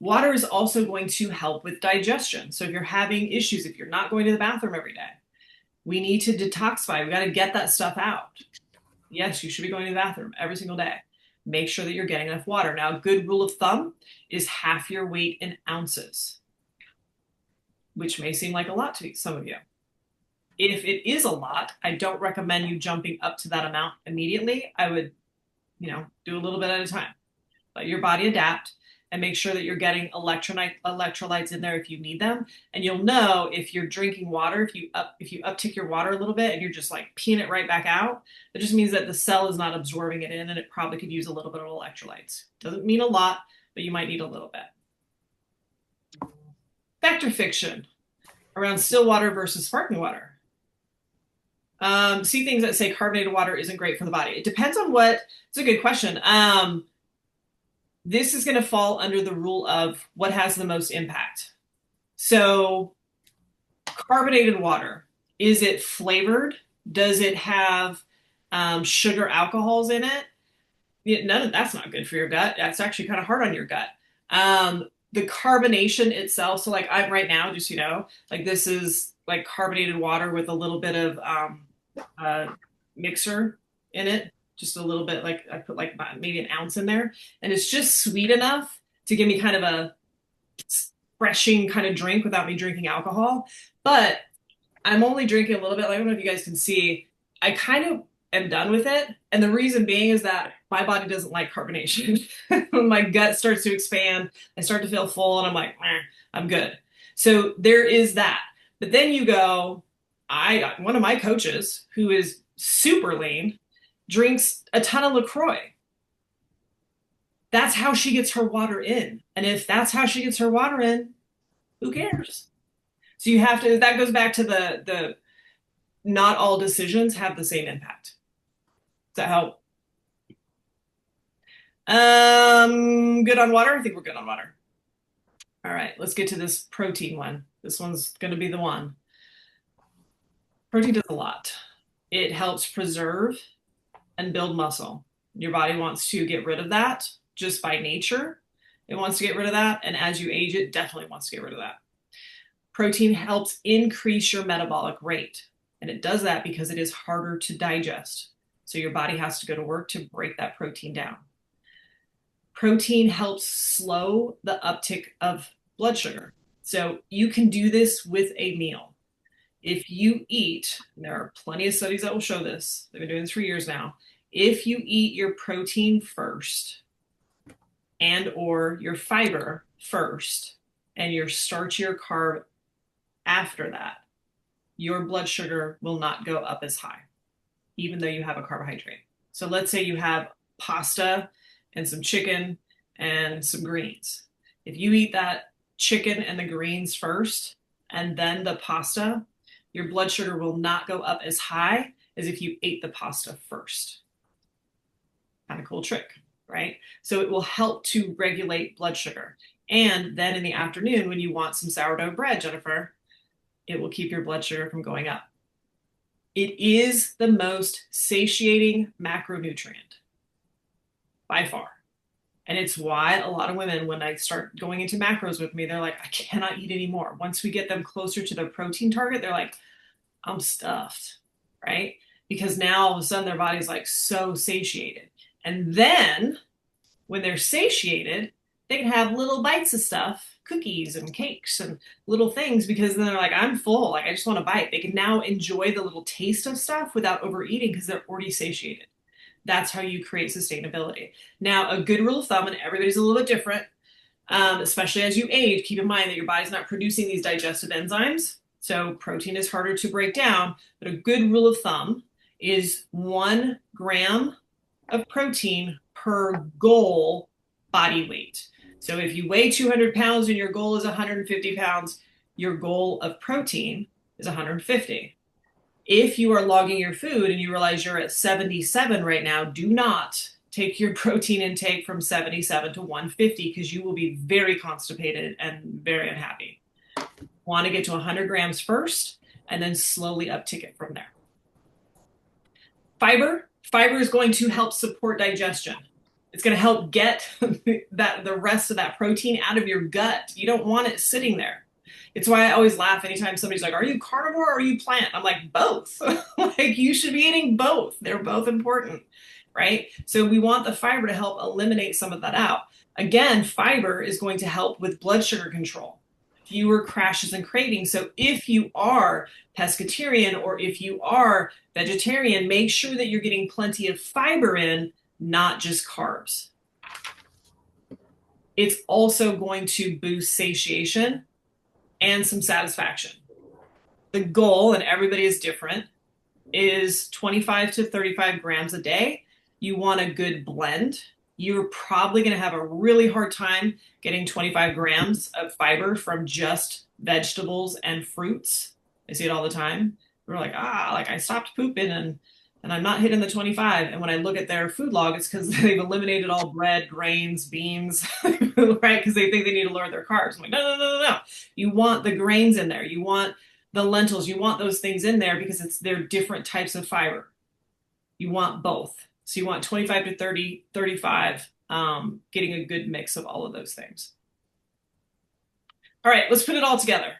Water is also going to help with digestion. So if you're having issues, if you're not going to the bathroom every day, we need to detoxify. We got to get that stuff out. Yes, you should be going to the bathroom every single day. Make sure that you're getting enough water. Now, a good rule of thumb is half your weight in ounces, which may seem like a lot to some of you. If it is a lot, I don't recommend you jumping up to that amount immediately. I would, do a little bit at a time. Let your body adapt and make sure that you're getting electrolytes in there if you need them. And you'll know if you're drinking water, if you uptick your water a little bit and you're just like peeing it right back out, that just means that the cell is not absorbing it in and it probably could use a little bit of electrolytes. Doesn't mean a lot, but you might need a little bit. Fact or fiction around still water versus sparkling water. See things that say carbonated water isn't great for the body. It depends on it's a good question. This is going to fall under the rule of what has the most impact. So carbonated water, is it flavored? Does it have sugar alcohols in it? None of that's not good for your gut. That's actually kind of hard on your gut. The carbonation itself. So like I'm right now, just, like this is like carbonated water with a little bit of mixer in it. Just a little bit, like I put like maybe an ounce in there, and it's just sweet enough to give me kind of a refreshing kind of drink without me drinking alcohol. But I'm only drinking a little bit. I don't know if you guys can see. I kind of am done with it, and the reason being is that my body doesn't like carbonation. My gut starts to expand. I start to feel full, and I'm like, I'm good. So there is that. But then you go, one of my coaches who is super lean drinks a ton of LaCroix. That's how she gets her water in. And if that's how she gets her water in, who cares? So you have to, that goes back to the not all decisions have the same impact. Does that help? Good on water? I think we're good on water. All right, let's get to this protein one. This one's going to be the one. Protein does a lot. It helps preserve and build muscle. Your body wants to get rid of that just by nature. It wants to get rid of that. And as you age, it definitely wants to get rid of that. Protein helps increase your metabolic rate. And it does that because it is harder to digest. So your body has to go to work to break that protein down. Protein helps slow the uptick of blood sugar. So you can do this with a meal. If you eat, and there are plenty of studies that will show this, they've been doing this for years now, if you eat your protein first and or your fiber first and your starch, your carb after that, your blood sugar will not go up as high, even though you have a carbohydrate. So let's say you have pasta and some chicken and some greens. If you eat that chicken and the greens first and then the pasta, your blood sugar will not go up as high as if you ate the pasta first. Kind of cool trick, right? So it will help to regulate blood sugar. And then in the afternoon, when you want some sourdough bread, Jennifer, it will keep your blood sugar from going up. It is the most satiating macronutrient by far. And it's why a lot of women, when I start going into macros with me, they're like, I cannot eat anymore. Once we get them closer to their protein target, they're like, I'm stuffed, right? Because now all of a sudden their body's like so satiated. And then when they're satiated, they can have little bites of stuff, cookies and cakes and little things, because then they're like, I'm full. Like, I just want a bite. They can now enjoy the little taste of stuff without overeating because they're already satiated. That's how you create sustainability. Now, a good rule of thumb, and everybody's a little bit different, especially as you age, keep in mind that your body's not producing these digestive enzymes. So protein is harder to break down, but a good rule of thumb is 1 gram of protein per goal body weight. So if you weigh 200 pounds and your goal is 150 pounds, your goal of protein is 150. If you are logging your food and you realize you're at 77 right now, do not take your protein intake from 77 to 150 because you will be very constipated and very unhappy. Want to get to 100 grams first and then slowly uptick it from there. Fiber is going to help support digestion. It's going to help get the rest of that protein out of your gut. You don't want it sitting there. It's why I always laugh anytime somebody's like, are you carnivore or are you plant? I'm like, both. Like, you should be eating both. They're both important, right? So we want the fiber to help eliminate some of that out. Again, fiber is going to help with blood sugar control, fewer crashes and cravings. So if you are pescatarian or if you are vegetarian, make sure that you're getting plenty of fiber in, not just carbs. It's also going to boost satiation and some satisfaction. The goal, and everybody is different, is 25 to 35 grams a day. You want a good blend. You're probably going to have a really hard time getting 25 grams of fiber from just vegetables and fruits. I see it all the time. We're like, like I stopped pooping and I'm not hitting the 25. And when I look at their food log, it's because they've eliminated all bread, grains, beans, right? Because they think they need to lower their carbs. I'm like, no. You want the grains in there. You want the lentils. You want those things in there because they're different types of fiber. You want both. So you want 25 to 30, 35, getting a good mix of all of those things. All right, let's put it all together.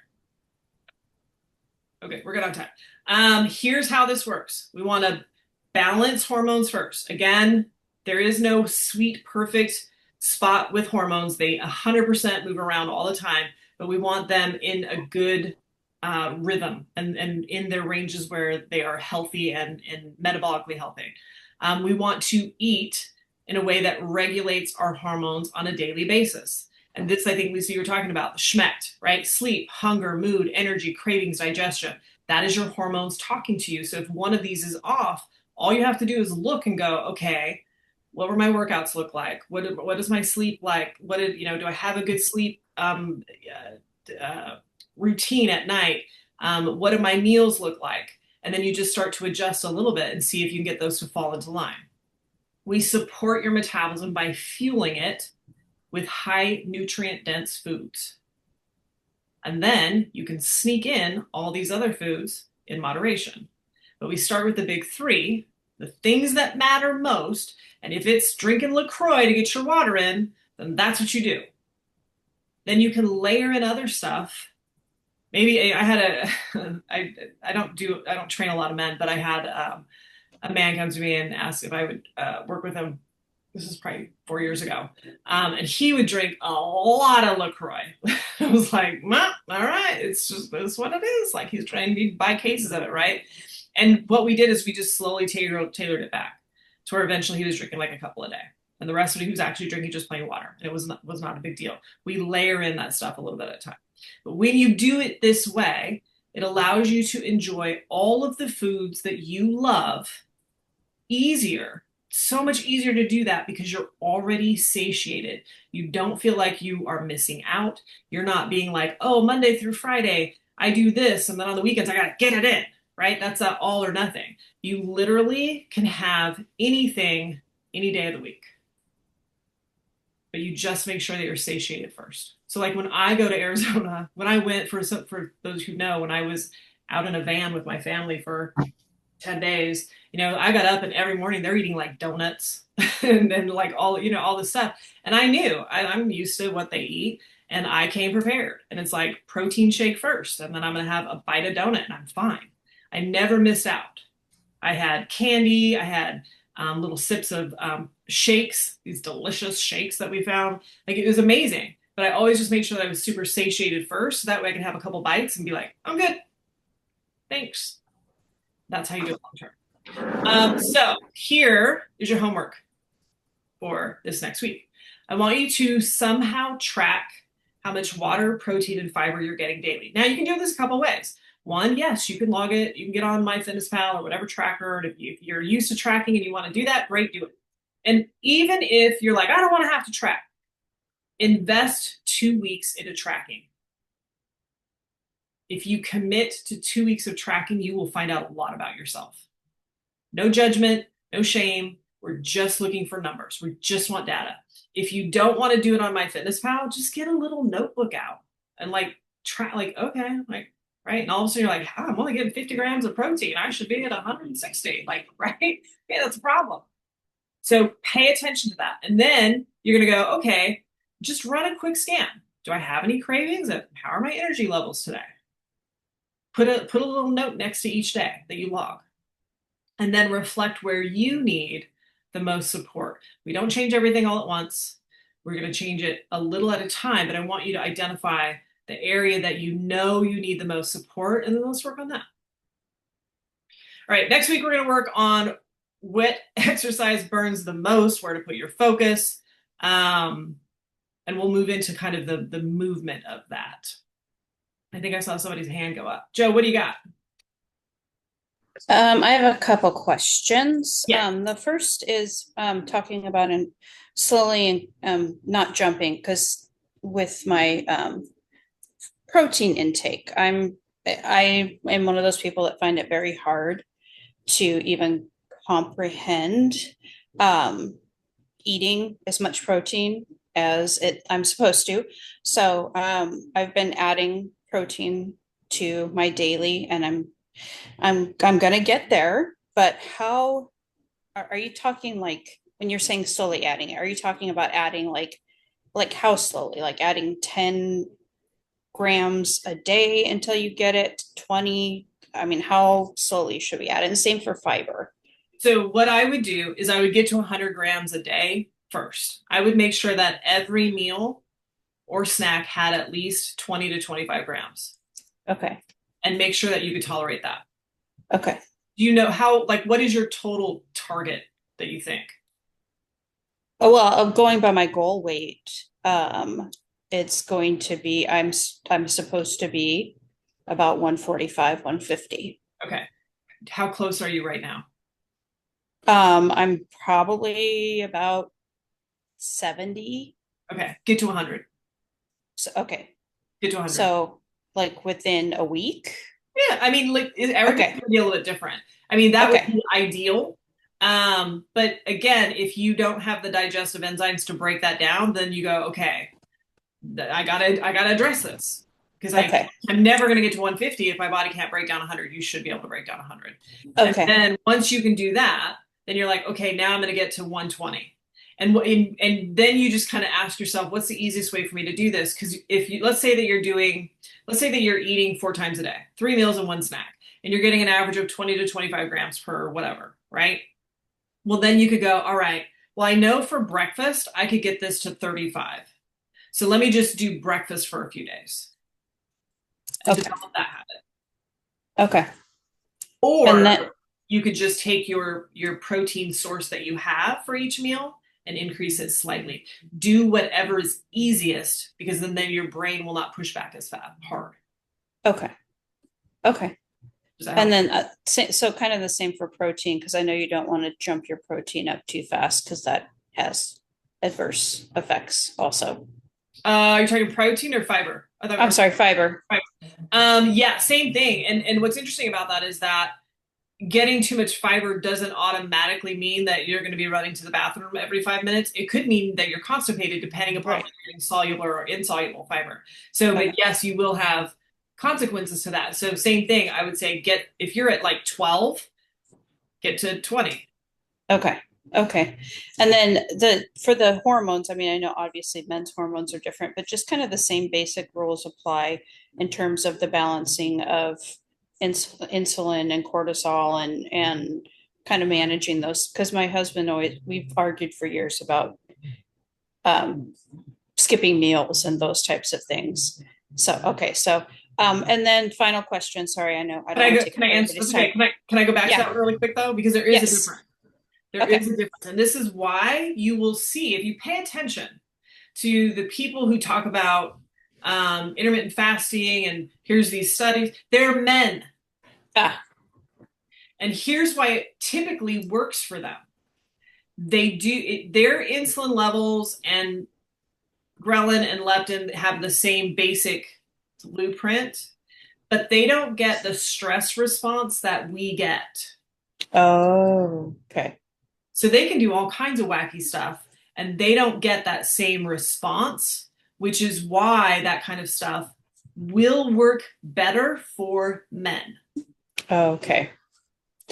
Okay, we're good on time. Here's how this works. We want to balance hormones first. Again, there is no sweet, perfect spot with hormones. They 100% move around all the time, but we want them in a good rhythm and in their ranges where they are healthy and metabolically healthy. We want to eat in a way that regulates our hormones on a daily basis. And this, I think, Lisa, you were talking about, the SHMECT, right? Sleep, hunger, mood, energy, cravings, digestion. That is your hormones talking to you. So if one of these is off, all you have to do is look and go, okay, what were my workouts look like? What is my sleep like? Do I have a good sleep routine at night? What do my meals look like? And then you just start to adjust a little bit and see if you can get those to fall into line. We support your metabolism by fueling it with high nutrient dense foods. And then you can sneak in all these other foods in moderation. But we start with the big three, the things that matter most. And if it's drinking LaCroix to get your water in, then that's what you do. Then you can layer in other stuff. Maybe I had I don't train a lot of men, but I had a man come to me and ask if I would work with him. This is probably 4 years ago. And he would drink a lot of LaCroix. I was like, all right, it's what it is. Like, he's trying to buy cases of it, right? And what we did is we just slowly tailored it back to where eventually he was drinking like a couple a day. And the rest of it, he was actually drinking just plain water. And it was not a big deal. We layer in that stuff a little bit at a time. But when you do it this way, it allows you to enjoy all of the foods that you love easier. So much easier to do that because you're already satiated. You don't feel like you are missing out. You're not being like, oh, Monday through Friday, I do this, and then on the weekends, I got to get it in, right? That's a all or nothing. You literally can have anything any day of the week. But you just make sure that you're satiated first. So like when I go to Arizona, when I went for those who know, when I was out in a van with my family for 10 days, I got up and every morning they're eating like donuts and like all this stuff. And I knew I'm used to what they eat and I came prepared. And it's like protein shake first. And then I'm going to have a bite of donut and I'm fine. I never missed out. I had candy. I had little sips of shakes, these delicious shakes that we found. Like, it was amazing. But I always just made sure that I was super satiated first. So that way I can have a couple bites and be like, I'm good. Thanks. That's how you do it long term. So here is your homework for this next week. I want you to somehow track how much water, protein, and fiber you're getting daily. Now you can do this a couple ways. One, yes, you can log it. You can get on MyFitnessPal or whatever tracker. And if you're used to tracking and you want to do that, great, do it. And even if you're like, I don't want to have to track, invest 2 weeks into tracking. If you commit to 2 weeks of tracking, you will find out a lot about yourself. No judgment, no shame. We're just looking for numbers. We just want data. If you don't want to do it on MyFitnessPal, just get a little notebook out and like try, like, okay, like, right. And all of a sudden you're like, oh, I'm only getting 50 grams of protein. I should be at 160. Like, right? Yeah, that's a problem. So pay attention to that. And then you're going to go, okay, just run a quick scan. Do I have any cravings? How are my energy levels today? Put a little note next to each day that you log. And then reflect where you need the most support. We don't change everything all at once. We're going to change it a little at a time, but I want you to identify the area that you know you need the most support, and then let's work on that. All right, next week we're going to work on what exercise burns the most, where to put your focus, and we'll move into kind of the movement of that. I think I saw somebody's hand go up. Joe, what do you got? I have a couple questions. Yeah. The first is talking about slowly and not jumping, because with my protein intake, I am one of those people that find it very hard to even comprehend eating as much protein as I'm supposed to. So I've been adding protein to my daily, and I'm gonna get there, but how are you talking, like when you're saying slowly adding it, are you talking about adding like how slowly, like adding 10 grams a day until you get it 20? I mean, how slowly should we add it? And same for fiber. So what I would do is I would get to 100 grams a day first. I would make sure that every meal or snack had at least 20 to 25 grams. Okay. And make sure that you could tolerate that. Okay. Do you know how, like, what is your total target that you think? Oh, well, going by my goal weight, it's going to be, I'm supposed to be about 145, 150. Okay. How close are you right now? I'm probably about 70. Okay. Get to 100. So, okay. Get to 100. So like within a week? Yeah, I mean, like everything's gonna be a little bit different. I mean, that would be ideal. But again, if you don't have the digestive enzymes to break that down, then you go, okay, I gotta address this. Because I'm never gonna get to 150 if my body can't break down 100. You should be able to break down 100. Okay. And then once you can do that, then you're like, okay, now I'm gonna get to 120. And then you just kind of ask yourself, what's the easiest way for me to do this? Because if you, let's say that you're eating 4 times a day, 3 meals and 1 snack, and you're getting an average of 20 to 25 grams per whatever, right? Well, then you could go, all right, well, I know for breakfast, I could get this to 35. So let me just do breakfast for a few days. And develop that habit. Okay. Or you could just take your protein source that you have for each meal and increase it slightly. Do whatever is easiest, because then your brain will not push back as hard. Okay. And then so kind of the same for protein, because I know you don't want to jump your protein up too fast, because that has adverse effects also. You're talking protein or fiber? I'm sorry, fiber. Yeah, same thing. And what's interesting about that is that getting too much fiber doesn't automatically mean that you're going to be running to the bathroom every 5 minutes. It could mean that you're constipated, depending upon whether you're getting soluble or insoluble fiber. So, but yes, you will have consequences to that. So same thing, I would say if you're at like 12, get to 20. Okay. And then for the hormones, I mean, I know obviously men's hormones are different, but just kind of the same basic rules apply in terms of the balancing of insulin and cortisol and kind of managing those, because my husband we've argued for years about skipping meals and those types of things. So And then final question. Sorry, I know I Can don't I want go, to take can I up answer? everybody's Okay, time. can I go back to Yeah. that really quick though? Because there is a Yes. difference. There Okay. is a difference. And this is why you will see, if you pay attention to the people who talk about intermittent fasting and here's these studies, they're men. Ah, And here's why it typically works for them. Their insulin levels and ghrelin and leptin have the same basic blueprint, but they don't get the stress response that we get. oh, okay. So they can do all kinds of wacky stuff and they don't get that same response, which is why that kind of stuff will work better for men. Okay.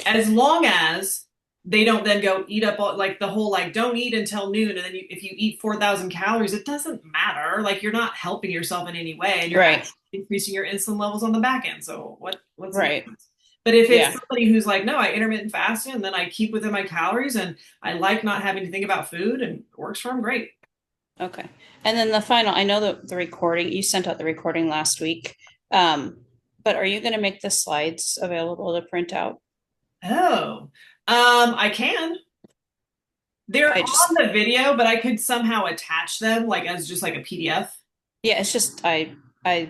As long as they don't then go eat up all, like the whole like don't eat until noon and then if you eat 4,000 calories it doesn't matter, like you're not helping yourself in any way and you're Right. increasing your insulin levels on the back end, so what's Right. the difference? But if it's Yeah. somebody who's like, no, I intermittent fast and then I keep within my calories and I like not having to think about food and it works for them, great. Okay. And then the final, I know that the recording, you sent out the recording last week. But are you going to make the slides available to print out? Oh, I can. They're I on just, the video, but I could somehow attach them like as just like a PDF. yeah, it's just, I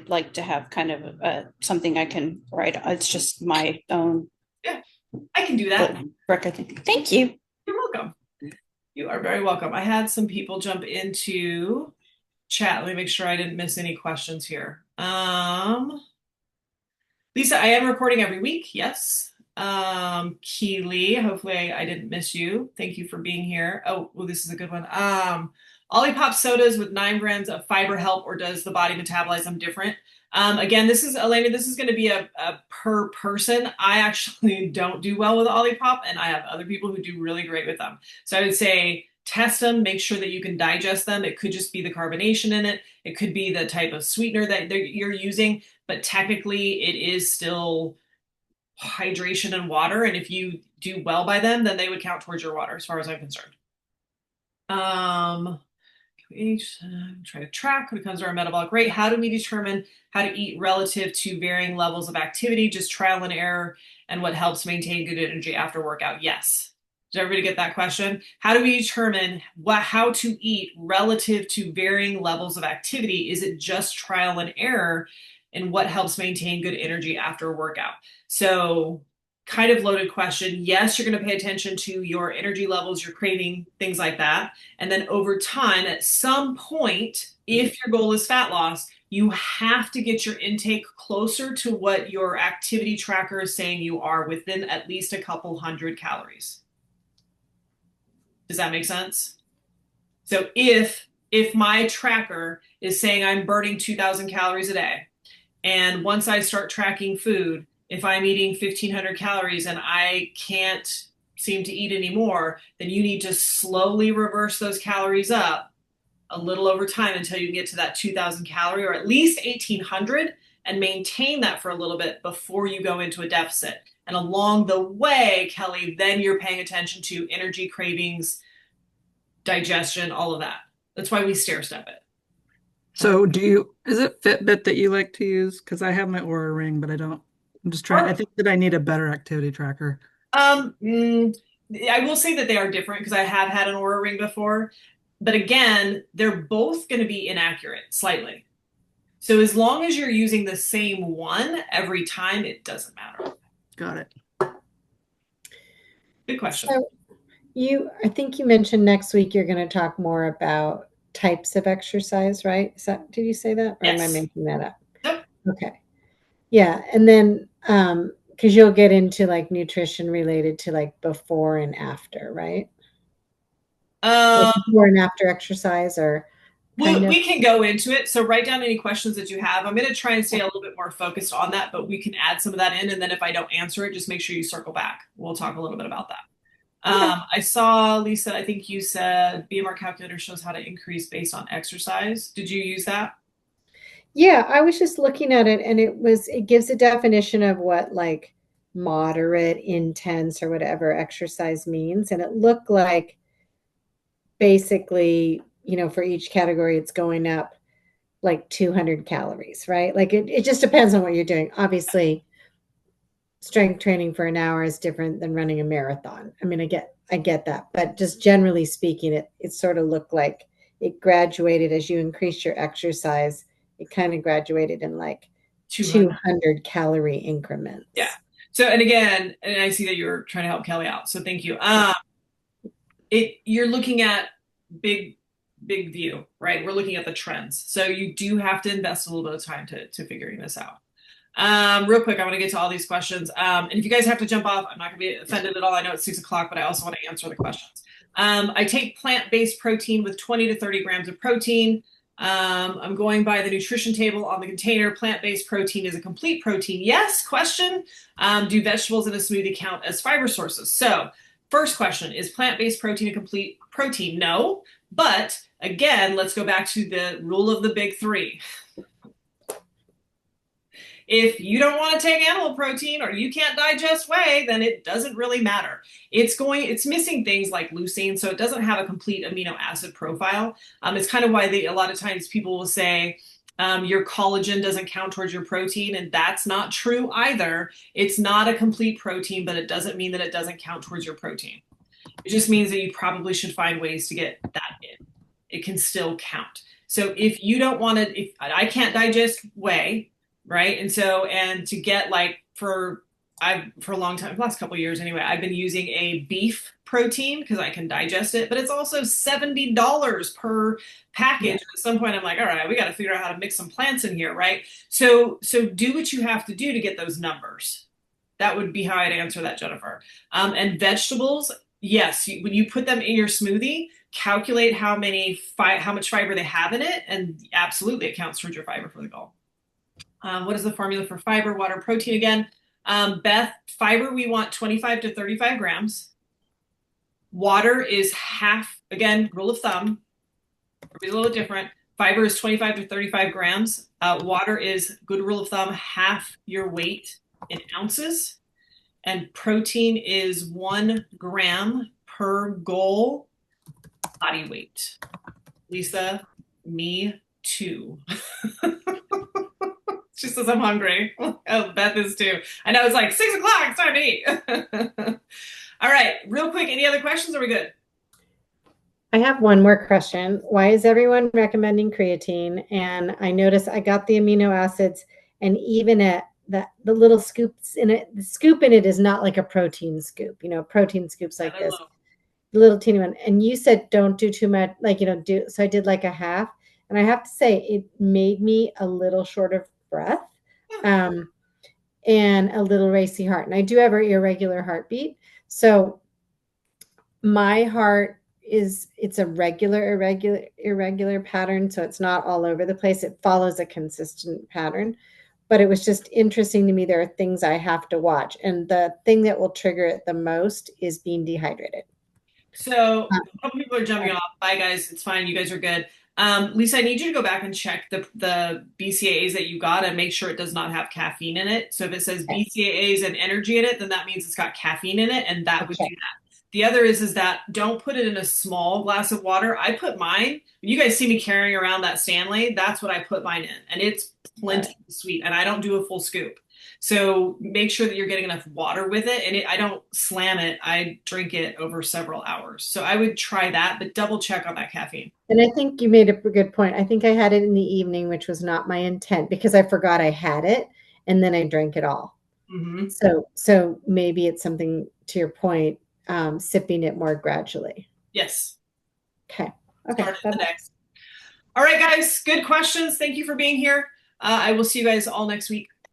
like to have kind of something I can write. It's just my own Yeah, I can do that. record. Thank you. You're welcome. You are very welcome. I had some people jump into chat. Let me make sure I didn't miss any questions here. Lisa, I am recording every week. Yes. Keely, hopefully I didn't miss you. Thank you for being here. Oh, well, this is a good one. Olipop sodas with 9 grams of fiber help, or does the body metabolize them different? Again, this is Elena. This is going to be a per person. I actually don't do well with Olipop, and I have other people who do really great with them. So I would say test them, make sure that you can digest them. It could just be the carbonation in it. It could be the type of sweetener that you're using, but technically it is still hydration and water. And if you do well by them, then they would count towards your water, as far as I'm concerned. Try to track when it comes to our metabolic rate. How do we determine how to eat relative to varying levels of activity? Just trial and error, and what helps maintain good energy after workout? Yes. Did everybody get that question? How do we determine how to eat relative to varying levels of activity? Is it just trial and error? And what helps maintain good energy after a workout? So kind of loaded question. Yes, you're going to pay attention to your energy levels, your craving, things like that. And then over time, at some point, if your goal is fat loss, you have to get your intake closer to what your activity tracker is saying you are, within at least a couple hundred calories. Does that make sense? So if my tracker is saying I'm burning 2,000 calories a day, and once I start tracking food, if I'm eating 1,500 calories and I can't seem to eat anymore, then you need to slowly reverse those calories up a little over time until you get to that 2,000 calorie, or at least 1,800, and maintain that for a little bit before you go into a deficit. And along the way, Kelly, then you're paying attention to energy cravings, digestion, all of that. That's why we stair step it. So is it Fitbit that you like to use? Because I have my Aura Ring, but I don't. I'm just trying. I think that I need a better activity tracker. I will say that they are different because I have had an Aura Ring before. But again, they're both going to be inaccurate slightly. So as long as you're using the same one every time, it doesn't matter. Got it. Good question. So I think you mentioned next week you're going to talk more about types of exercise, right? Did you say that? Or am I Yes. making that up? Nope. Okay. Yeah. And then, because you'll get into like nutrition related to like before and after, right? Like before and after exercise, or we can go into it. So write down any questions that you have. I'm going to try and stay a little bit more focused on that, but we can add some of that in. And then if I don't answer it, just make sure you circle back. We'll talk a little bit about that. I saw, Lisa, I think you said BMR calculator shows how to increase based on exercise. Did you use that? Yeah, I was just looking at it, and it gives a definition of what like moderate, intense, or whatever exercise means. And it looked like basically, for each category, it's going up like 200 calories, right? Like it just depends on what you're doing. Obviously, strength training for an hour is different than running a marathon. I mean, I get that, but just generally speaking, it sort of looked like it graduated as you increase your exercise. It kind of graduated in like 200 calorie increments. Yeah. So, and again, and I see that you're trying to help Kelly out, so thank you. You're looking at big view, right? We're looking at the trends. So you do have to invest a little bit of time to figuring this out. Real quick, I want to get to all these questions. And if you guys have to jump off, I'm not going to be offended at all. I know it's 6 o'clock, but I also want to answer the questions. I take plant-based protein with 20 to 30 grams of protein. I'm going by the nutrition table on the container. Plant-based protein is a complete protein. Yes. Question. Do vegetables in a smoothie count as fiber sources? So first question, is plant-based protein a complete protein? No. But again, let's go back to the rule of the big three. If you don't want to take animal protein or you can't digest whey, then it doesn't really matter. It's missing things like leucine, so it doesn't have a complete amino acid profile. It's kind of why a lot of times people will say your collagen doesn't count towards your protein, and that's not true either. It's not a complete protein, but it doesn't mean that it doesn't count towards your protein. It just means that you probably should find ways to get that in. It can still count. So if you don't want to, if I can't digest whey, right? And to get like for a long time, last couple of years anyway, I've been using a beef protein because I can digest it, but it's also $70 per package. Yeah. At some point I'm like, all right, we got to figure out how to mix some plants in here, right? So do what you have to do to get those numbers. That would be how I'd answer that, Jennifer. And vegetables, yes, when you put them in your smoothie, calculate how much fiber they have in it, and absolutely it counts towards your fiber for the goal. What is the formula for fiber, water, protein again? Beth, fiber, we want 25 to 35 grams. Water is half, again, rule of thumb. It's a little different. Fiber is 25 to 35 grams. Water is, good rule of thumb, half your weight in ounces. And protein is 1 gram per goal body weight. Lisa, me too. She says I'm hungry. Oh, Beth is too. I know it's like 6 o'clock. It's time to eat. All right. Real quick. Any other questions? Are we good? I have one more question. Why is everyone recommending creatine? And I noticed I got the amino acids, and even at the little scoops in it, the scoop in it is not like a protein scoop. You know, protein scoops like this, the little teeny one. And you said don't do too much, like, you know, so I did like a half. And I have to say, it made me a little short of breath and a little racy heart. And I do have an irregular heartbeat. So my heart it's a irregular pattern. So it's not all over the place. It follows a consistent pattern. But it was just interesting to me. There are things I have to watch. And the thing that will trigger it the most is being dehydrated. So a couple people are jumping off. Bye, guys. It's fine. You guys are good. Lisa, I need you to go back and check the BCAAs that you got and make sure it does not have caffeine in it. So if it says BCAAs and energy in it, then that means it's got caffeine in it, and that would do that. The other is that don't put it in a small glass of water. I put mine, when you guys see me carrying around that Stanley, that's what I put mine in. And it's plenty sweet, and I don't do a full scoop. So make sure that you're getting enough water with it. And I don't slam it. I drink it over several hours. So I would try that, but double check on that caffeine. And I think you made a good point. I think I had it in the evening, which was not my intent because I forgot I had it. And then I drank it all. Mm-hmm. So maybe it's something, to your point, sipping it more gradually. Yes. Okay. All right, guys. Good questions. Thank you for being here. I will see you guys all next week.